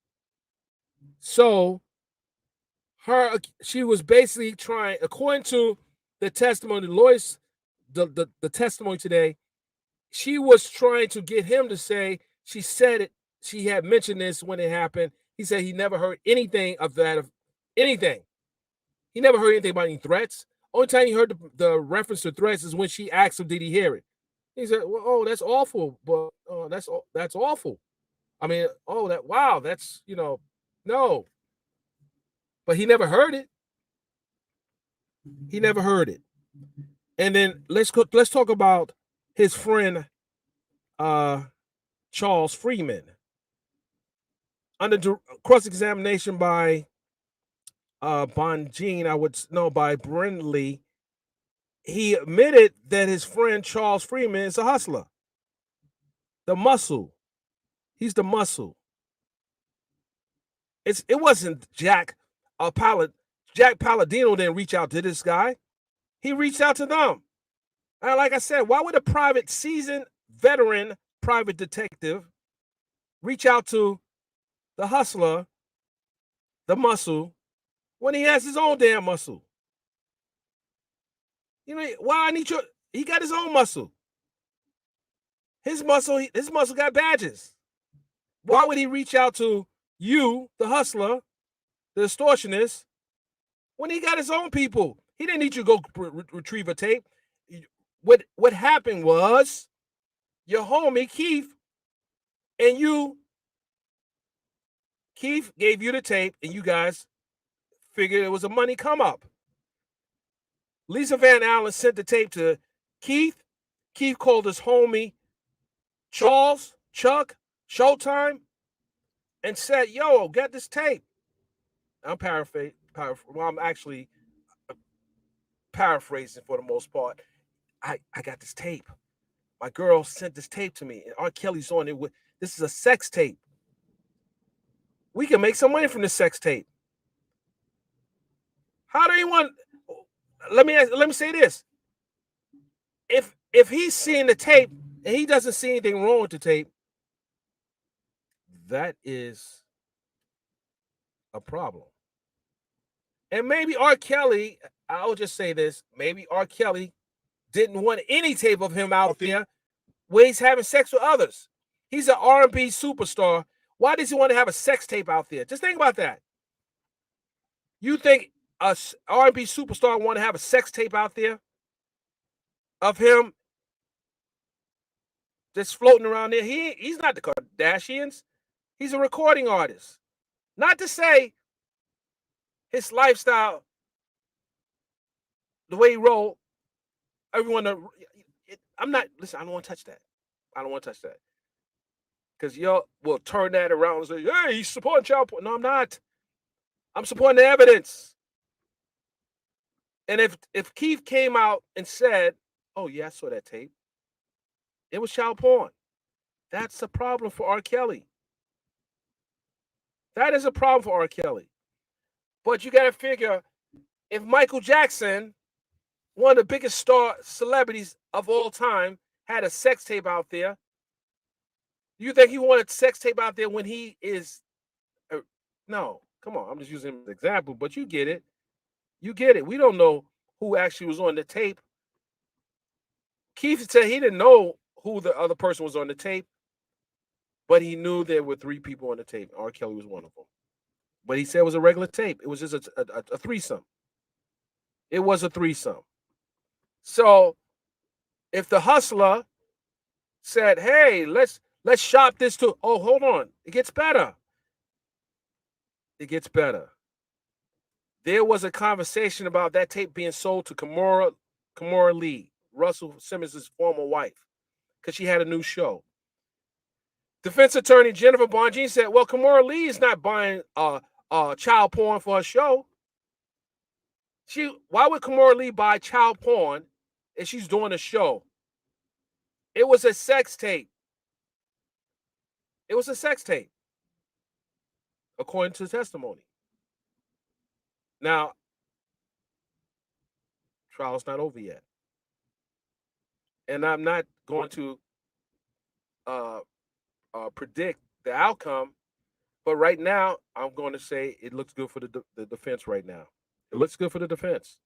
So she was basically trying, according to the testimony, Lois, the testimony today, she was trying to get him to say, she said it, she had mentioned this when it happened. He said he never heard anything of that, of anything. He never heard anything about any threats. Only time he heard the reference to threats is when she asked him, did he hear it? He said, well, oh, that's awful, but that's awful. I mean, wow, that's, no. But he never heard it. He never heard it. And then let's talk about his friend Charles Freeman. Under cross-examination by by Brindley, he admitted that his friend Charles Freeman is a hustler. The muscle. He's the muscle. It wasn't Jack Palladino didn't reach out to this guy. He reached out to them. And like I said, why would a seasoned veteran private detective reach out to the hustler, the muscle, when he has his own damn muscle? Why I need your? He got his own muscle. His muscle got badges. Why would he reach out to you, the hustler, the extortionist, when he got his own people? He didn't need you to go retrieve a tape. What happened was your homie Keith gave you the tape, and you guys figured it was a money come up. Lisa Van Allen sent the tape to Keith. Keith called his homie Chuck, Showtime, and said, yo, get this tape. I'm paraphrasing. Well, I'm actually paraphrasing for the most part. I got this tape. My girl sent this tape to me, and R. Kelly's on it. This is a sex tape. We can make some money from this sex tape. How do you want? Let me say this. If he's seeing the tape and he doesn't see anything wrong with the tape, that is a problem. And maybe R. Kelly, I'll just say this, maybe R. Kelly didn't want any tape of him out there where he's having sex with others. He's an R&B superstar. Why does he want to have a sex tape out there? Just think about that. You think a R&B superstar want to have a sex tape out there of him just floating around there? He's not the Kardashians. He's a recording artist. Not to say his lifestyle, the way he rolled, everyone. I'm not. Listen, I don't want to touch that. I don't want to touch that. Because y'all will turn that around and say, hey, he's supporting child porn. No, I'm not. I'm supporting the evidence. And if Keith came out and said, oh, yeah, I saw that tape, it was child porn. That's a problem for R. Kelly. That is a problem for R. Kelly. But you got to figure, if Michael Jackson, one of the biggest celebrities of all time, had a sex tape out there, you think he wanted sex tape out there when he is? No, come on. I'm just using him as an example, but you get it. You get it. We don't know who actually was on the tape. Keith said he didn't know who the other person was on the tape, but he knew there were 3 people on the tape. R. Kelly was one of them. But he said it was a regular tape. It was just a threesome. It was a threesome. So if the hustler said, hey, let's shop this to, oh, hold on. It gets better. It gets better. There was a conversation about that tape being sold to Kimora Lee, Russell Simmons' former wife, because she had a new show. Defense attorney Jennifer Bonjean said, well, Kimora Lee is not buying child porn for her show. Why would Kimora Lee buy child porn if she's doing a show? It was a sex tape. It was a sex tape, according to testimony. Now, trial's not over yet. And I'm not going to predict the outcome, but right now, I'm going to say it looks good for the defense right now. It looks good for the defense.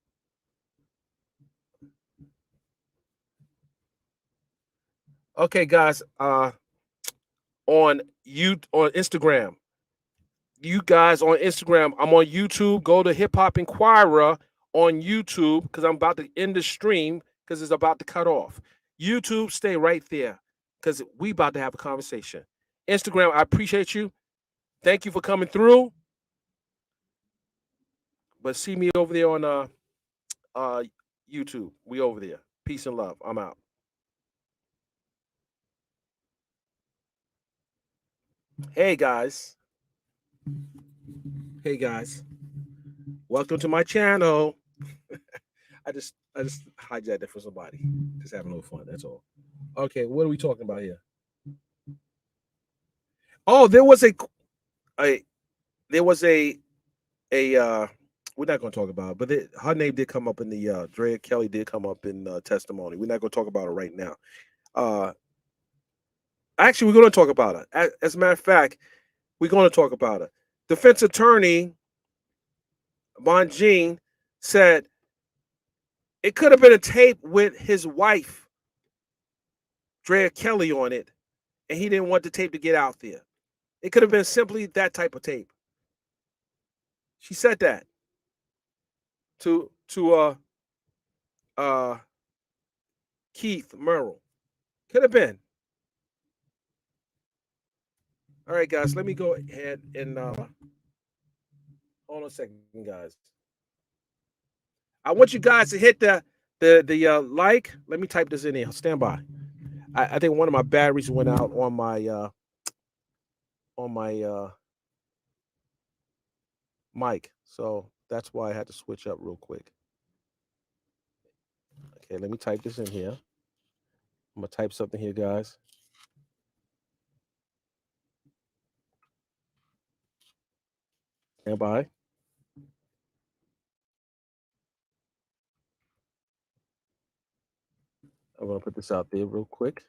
Okay, guys, on Instagram, you guys on Instagram, I'm on YouTube. Go to Hip Hop Inquirer on YouTube because I'm about to end the stream because it's about to cut off. YouTube, stay right there because we about to have a conversation. Instagram, I appreciate you. Thank you for coming through. But see me over there on YouTube. We over there. Peace and love. I'm out. Hey guys. Hey guys. Welcome to my channel. I just hijacked it for somebody. Just having a little fun. That's all. Okay, what are we talking about here? Oh, there was a we're not going to talk about it, but her name did come up in the Drea Kelly did come up in testimony. We're not going to talk about it right now. Actually, we're going to talk about it. As a matter of fact, we're going to talk about it. Defense attorney Bonjean said it could have been a tape with his wife, Drea Kelly, on it, and he didn't want the tape to get out there. It could have been simply that type of tape. She said that to Keith Merrill. Could have been. All right, guys, let me go ahead and hold on a second, guys. I want you guys to hit the like. Let me type this in here. Stand by. I think one of my batteries went out on my mic, so that's why I had to switch up real quick. Okay, let me type this in here. I'm gonna type something here, guys. Stand by. I'm gonna put this out there real quick.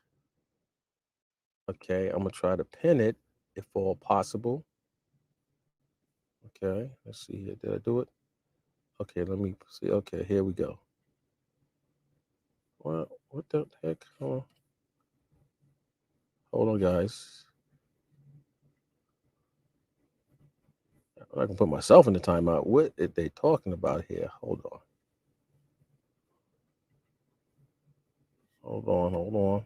Okay, I'm gonna try to pin it if all possible. Okay, let's see here. Did I do it? Okay, let me see. Okay, here we go. What the heck? Hold on, guys. I can put myself in the timeout. What are they talking about here? Hold on. Hold on. Hold on.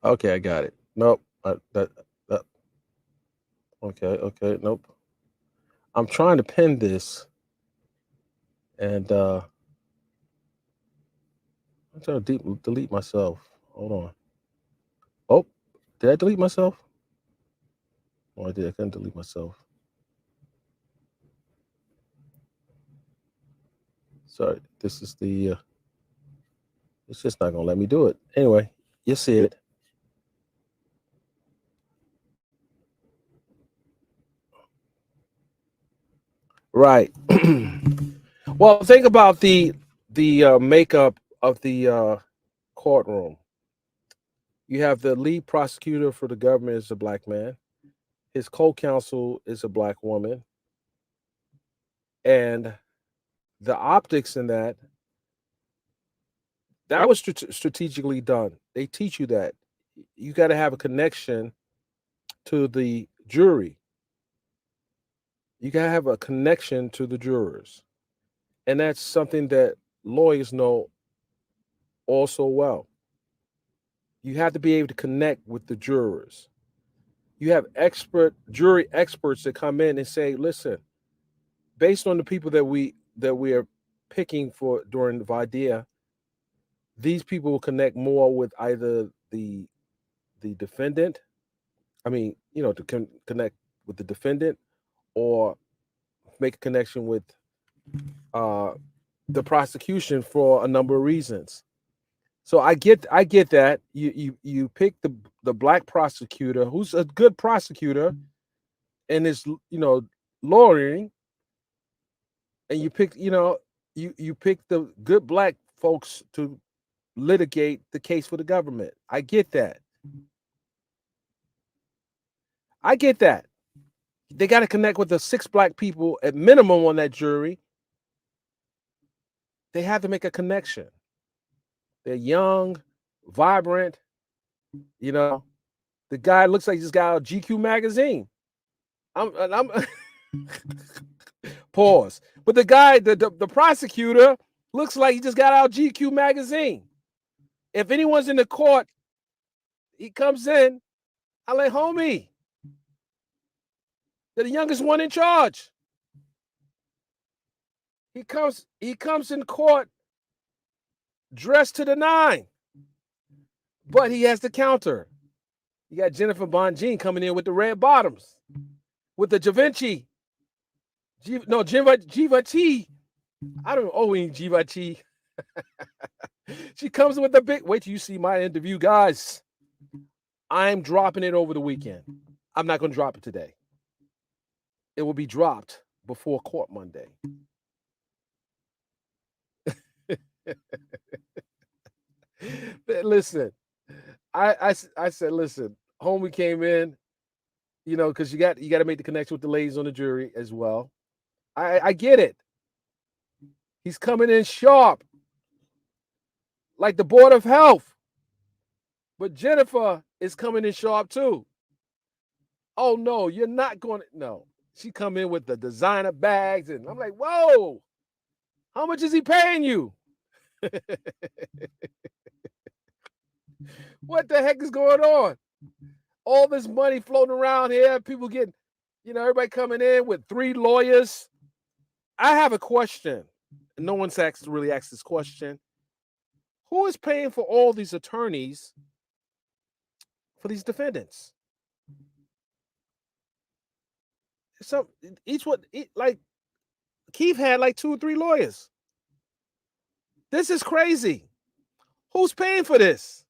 Okay, I got it. Nope. That. Okay. Okay. Nope. I'm trying to pin this, and I'm trying to delete myself. Hold on. Oh, did I delete myself? Oh, I did. I couldn't delete myself. Sorry. This is the. It's just not gonna let me do it. Anyway, you see it. Right. Well, think about the makeup of the courtroom. You have the lead prosecutor for the government is a black man. His co-counsel is a black woman, and the optics in that was strategically done. They teach you that you got to have a connection to the jury. You got to have a connection to the jurors, and that's something that lawyers know also well. You have to be able to connect with the jurors. You have jury experts that come in and say, "Listen, based on the people that we are picking for during the videa, these people will connect more with either the defendant. I mean, to connect with the defendant or make a connection with uh, the prosecution for a number of reasons." So I get that you pick the black prosecutor who's a good prosecutor and is lawyering, and you pick the good black folks to litigate the case for the government. I get that. I get that. They got to connect with the 6 black people at minimum on that jury. They have to make a connection. They're young, vibrant. You know, the guy looks like he just got out of GQ magazine. I'm pause. But the guy, the prosecutor, looks like he just got out of GQ magazine. If anyone's in the court, he comes in. I like, homie, they're the youngest one in charge. He comes in court dressed to the nine, but he has the counter. You got Jennifer Bonjean coming in with the red bottoms, with the Givenchy. Givenchy. I don't know Givenchy. She comes with a big. Wait till you see my interview, guys. I'm dropping it over the weekend. I'm not going to drop it today. It will be dropped before court Monday. Listen, I said, listen, homie came in, because you got to make the connection with the ladies on the jury as well. I get it. He's coming in sharp, like the Board of Health. But Jennifer is coming in sharp too. Oh no, you're not going to. No, she come in with the designer bags, and I'm like, whoa, how much is he paying you? What the heck is going on? All this money floating around here, people getting, everybody coming in with 3 lawyers. I have a question. No one's really asked this question. Who is paying for all these attorneys for these defendants? So like Keith had like 2 or 3 lawyers. This is crazy. Who's paying for this?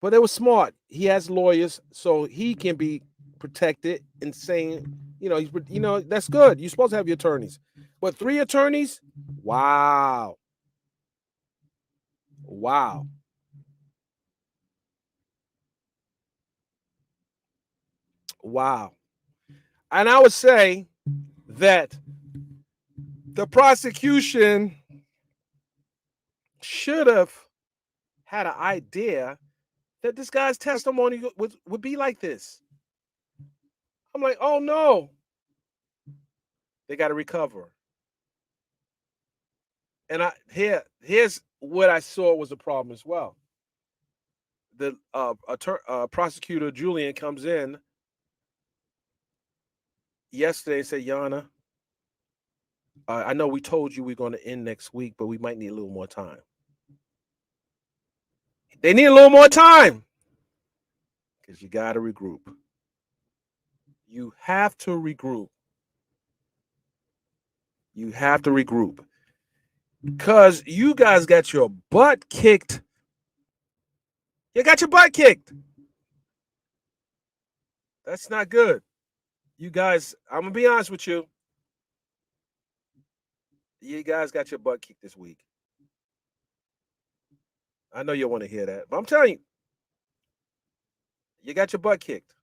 But it was smart. He has lawyers, so he can be protected and saying, that's good. You're supposed to have your attorneys. But 3 attorneys? Wow. Wow. Wow. And I would say that the prosecution should have had an idea that this guy's testimony would be like this. I'm like, oh no, they got to recover. And here's what I saw was a problem as well. The prosecutor Julian comes in yesterday and said, Yana, I know we told you we're going to end next week, but we might need a little more time. They need a little more time because you got to regroup. You have to regroup. You have to regroup because you guys got your butt kicked. You got your butt kicked. That's not good. You guys, I'm going to be honest with you. You guys got your butt kicked this week. I know you want to hear that, but I'm telling you, you got your butt kicked.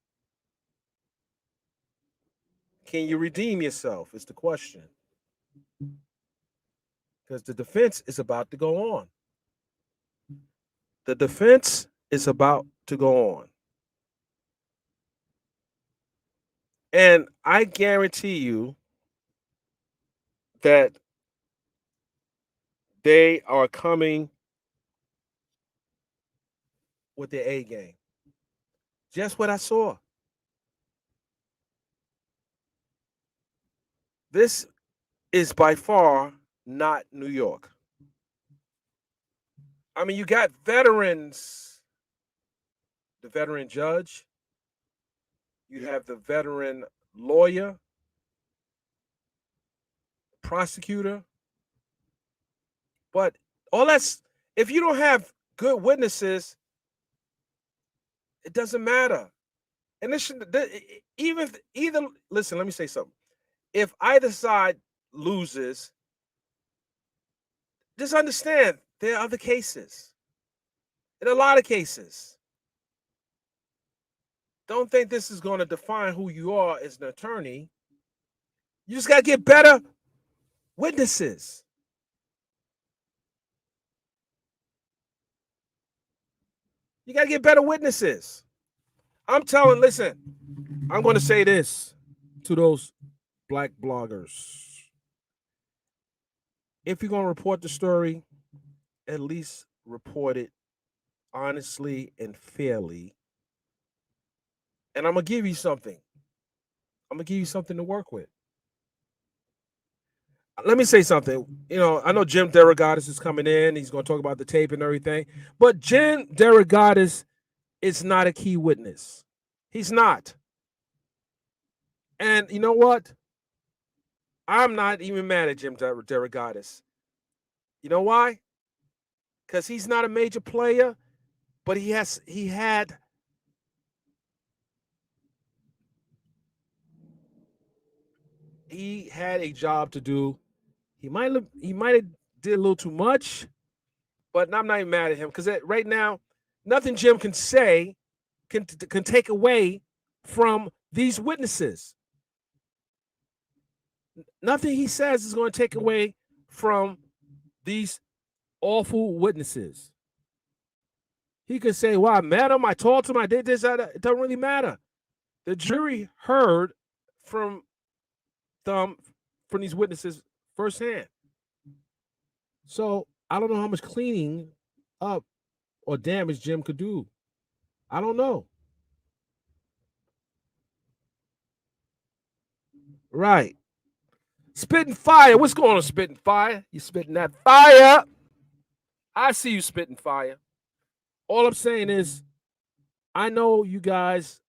Can you redeem yourself? Is the question. Because the defense is about to go on. The defense is about to go on. And I guarantee you that they are coming with their A game. Just what I saw. This is by far not New York. I mean, you got veterans, the veteran judge, you have the veteran lawyer, prosecutor, but all that's, if you don't have good witnesses, it doesn't matter. And this should, either, listen, let me say something. If either side loses, just understand there are other cases. In a lot of cases. Don't think this is going to define who you are as an attorney. You just got to get better witnesses. You got to get better witnesses. Listen, I'm going to say this to those black bloggers. If you're going to report the story, at least report it honestly and fairly. And I'm going to give you something. I'm going to give you something to work with. Let me say something. You know, I know Jim Derrel is coming in. He's going to talk about the tape and everything. But Jim Derrel is not a key witness. He's not. And you know what? I'm not even mad at Jim Derrel. You know why? Because he's not a major player, but he had a job to do. He might have did a little too much, but I'm not even mad at him because right now, nothing Jim can say can take away from these witnesses. Nothing he says is going to take away from these awful witnesses. He could say, well, I met him, I talked to him, I did this, it doesn't really matter. The jury heard from these witnesses firsthand. So I don't know how much cleaning up or damage Jim could do. I don't know. Right. Spitting fire. What's going on, spitting fire? You spitting that fire. I see you spitting fire. All I'm saying is, I know you guys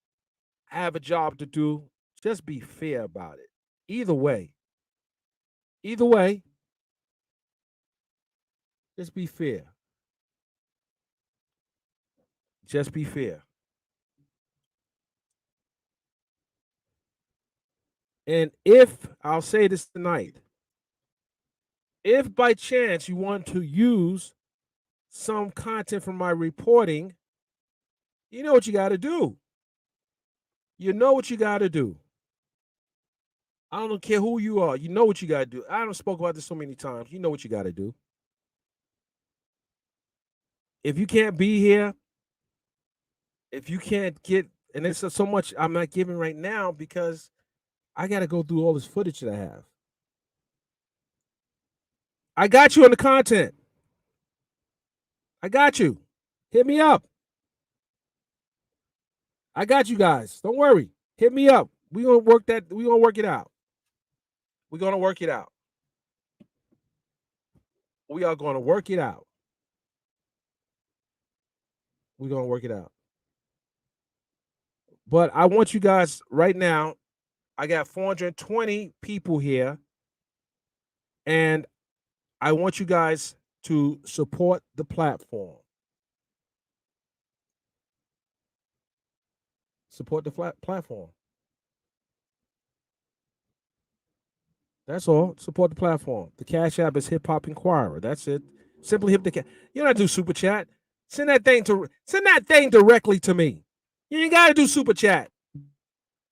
have a job to do. Just be fair about it. Either way. Either way. Just be fair. Just be fair. And if, I'll say this tonight, if by chance you want to use some content from my reporting, you know what you got to do. You know what you got to do. I don't care who you are. You know what you got to do. I don't spoke about this so many times. You know what you got to do. If you can't be here, if you can't get, and it's so much I'm not giving right now because I got to go through all this footage that I have. I got you on the content. I got you. Hit me up. I got you guys. Don't worry. Hit me up. We gonna work that. We gonna work it out. We're gonna work it out. We are gonna work it out. We're gonna work it out. But I want you guys right now. I got 420 people here, and I want you guys to support the platform. Support the platform. That's all. Support the platform. The Cash App is Hip Hop Inquirer. That's it. Simply hit the. You don't have to do super chat. Send that thing directly to me. You ain't got to do super chat.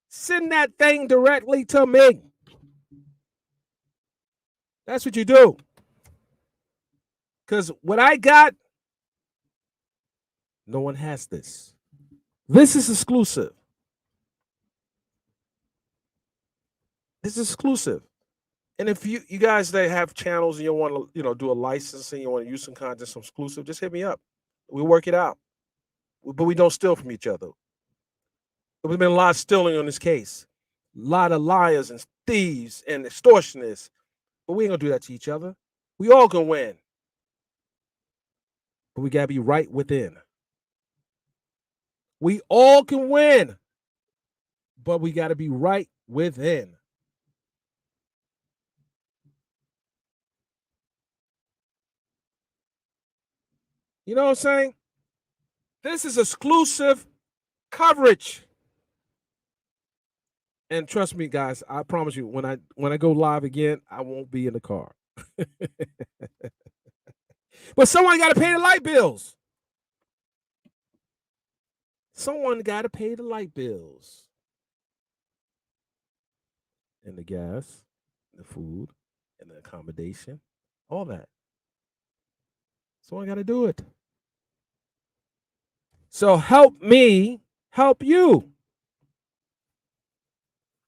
Send that thing directly to me. That's what you do. Because what I got, no one has this. This is exclusive. This is exclusive. And if you guys that have channels and you want to do a licensing, you want to use some content, some exclusive, just hit me up. We'll work it out. But we don't steal from each other. There's been a lot of stealing on this case. A lot of liars and thieves and extortionists. But we ain't gonna do that to each other. We all gonna win. But we gotta be right within. We all can win. But we gotta be right within. You know what I'm saying? This is exclusive coverage. And trust me, guys, I promise you, when I go live again, I won't be in the car. But someone got to pay the light bills. Someone got to pay the light bills. And the gas, the food, and the accommodation, all that. Someone got to do it. So help me help you.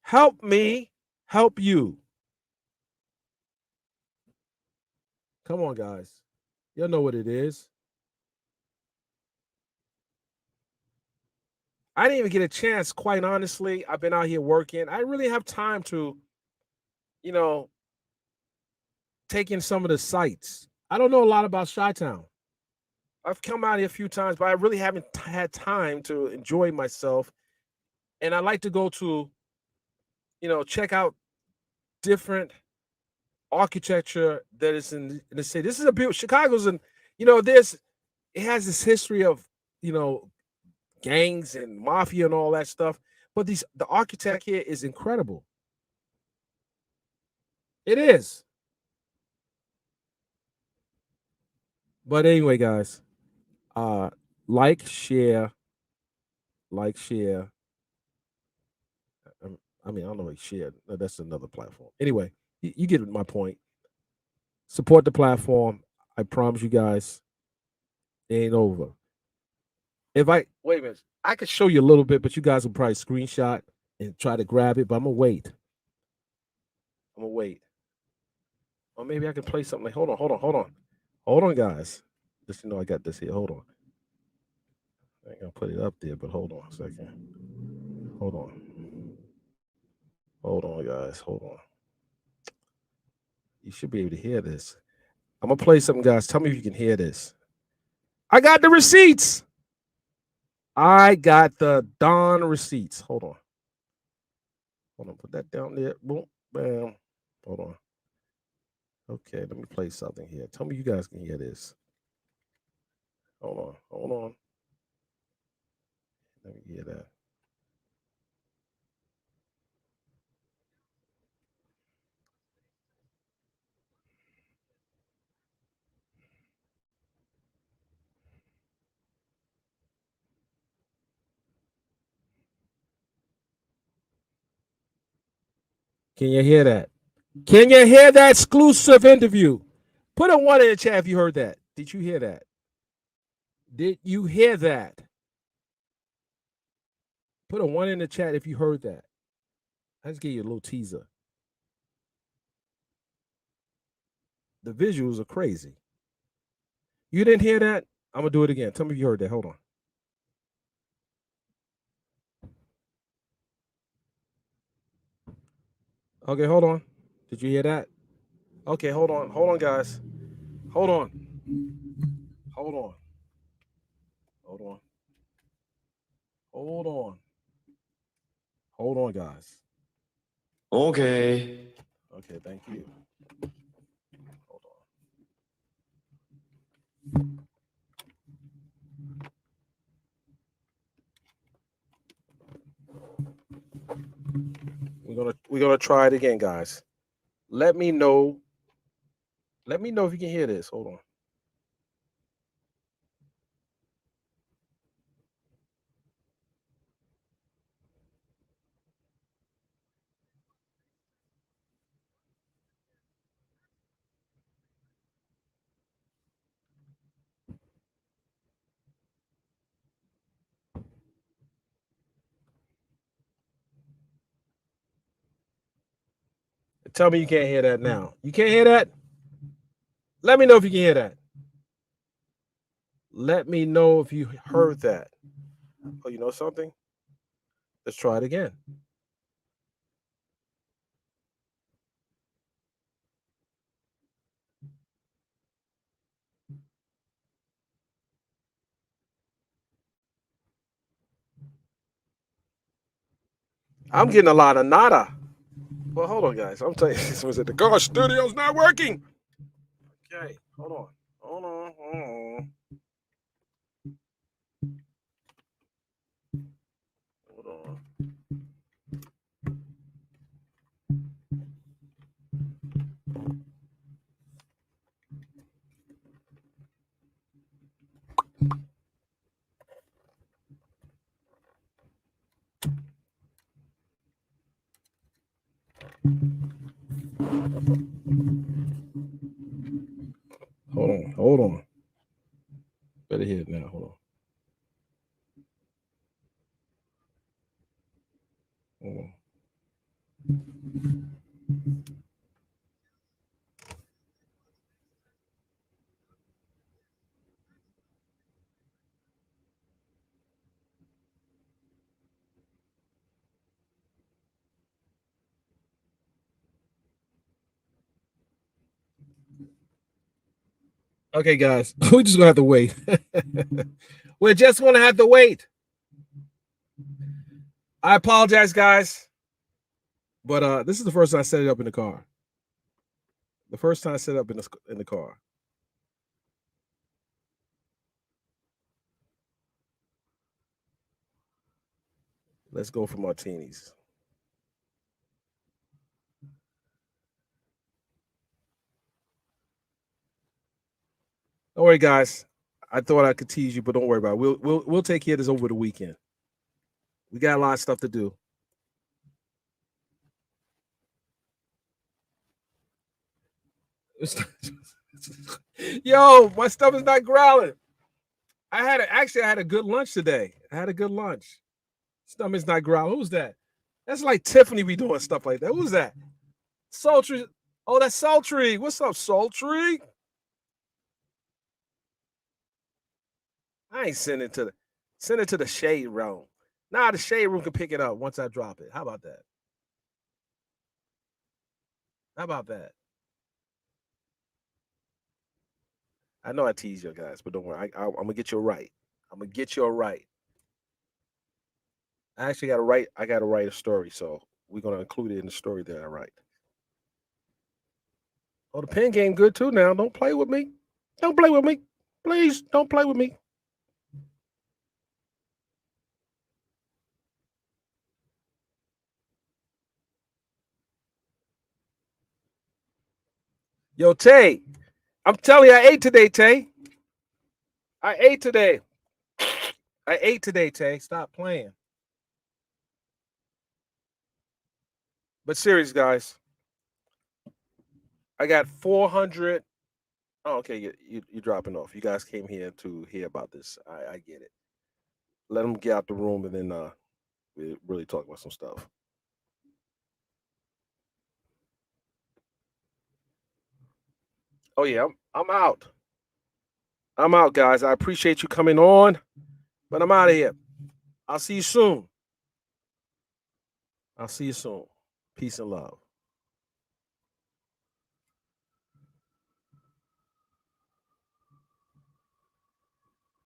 Help me help you. Come on, guys. Y'all know what it is. I didn't even get a chance, quite honestly. I've been out here working. I really have time to, you know, take in some of the sights. I don't know a lot about Chi-Town. I've come out here a few times, but I really haven't had time to enjoy myself. And I like to go to, check out different architecture that is in the city. This is a beautiful Chicago's, and it has this history of gangs and mafia and all that stuff. But the architect here is incredible. It is. But anyway, guys, like, share. I mean, I don't know what share. That's another platform. Anyway, you get my point. Support the platform. I promise you guys, it ain't over. If I wait a minute, I could show you a little bit, but you guys will probably screenshot and try to grab it. But I'm gonna wait. Or maybe I can play something. Like, hold on, guys. Just I got this here. Hold on. I ain't gonna put it up there, but hold on a second. Hold on. Hold on, guys. Hold on. You should be able to hear this. I'm gonna play something, guys. Tell me if you can hear this. I got the receipts. I got the Don receipts. Hold on. Put that down there. Boom. Bam. Hold on. Okay, let me play something here. Tell me you guys can hear this. Hold on. Let me hear that. Can you hear that? Can you hear that exclusive interview? Put a 1 in the chat if you heard that. Did you hear that? Did you hear that? Put a 1 in the chat if you heard that. I just gave you a little teaser. The visuals are crazy. You didn't hear that? I'm going to do it again. Tell me if you heard that. Hold on. Okay, hold on. Did you hear that? Okay, hold on. Hold on, guys. Hold on. Hold on. Hold on. Hold on. Hold on, guys. Okay. Okay, thank you. Hold on. We're gonna try it again, guys. Let me know. Let me know if you can hear this. Hold on. Tell me you can't hear that now. You can't hear that? Let me know if you can hear that. Let me know if you heard that. Oh, you know something? Let's try it again. I'm getting a lot of nada. Well, hold on, guys. I'm telling you, this was at the car studio's not working. Okay, hold on. Hold on. Hold on. Hold on. Hold on. Hold on. Better hear it now. Hold on. Hold on. Okay, guys, we're just gonna have to wait. We're just gonna have to wait. I apologize, guys, but this is the first time I set it up in the car. The first time I set it up in the car. Let's go for martinis. Don't worry, guys. I thought I could tease you, but don't worry about it. We'll take care of this over the weekend. We got a lot of stuff to do. Yo, my stomach's not growling. I had a good lunch today. I had a good lunch. Stomach's not growling. Who's that? That's like Tiffany be doing stuff like that. Who's that? Sultry. Oh, that's Sultry. What's up, Sultry? I ain't sending it to the shade room. Nah, the shade room can pick it up once I drop it. How about that? How about that? I know I tease you guys, but don't worry. I'm gonna get you right. I'm gonna get you right. I actually got to write. I got to write a story, so we're gonna include it in the story that I write. Oh, the pen game good too. Now, don't play with me. Don't play with me, please. Don't play with me. Yo, Tay, I'm telling you, I ate today, Tay. I ate today. I ate today, Tay. Stop playing. But serious, guys, I got 400. Oh, okay, you're dropping off. You guys came here to hear about this. I get it. Let them get out the room, and then we really talk about some stuff. Oh yeah, I'm out. I'm out, guys. I appreciate you coming on, but I'm out of here. I'll see you soon. I'll see you soon. Peace and love.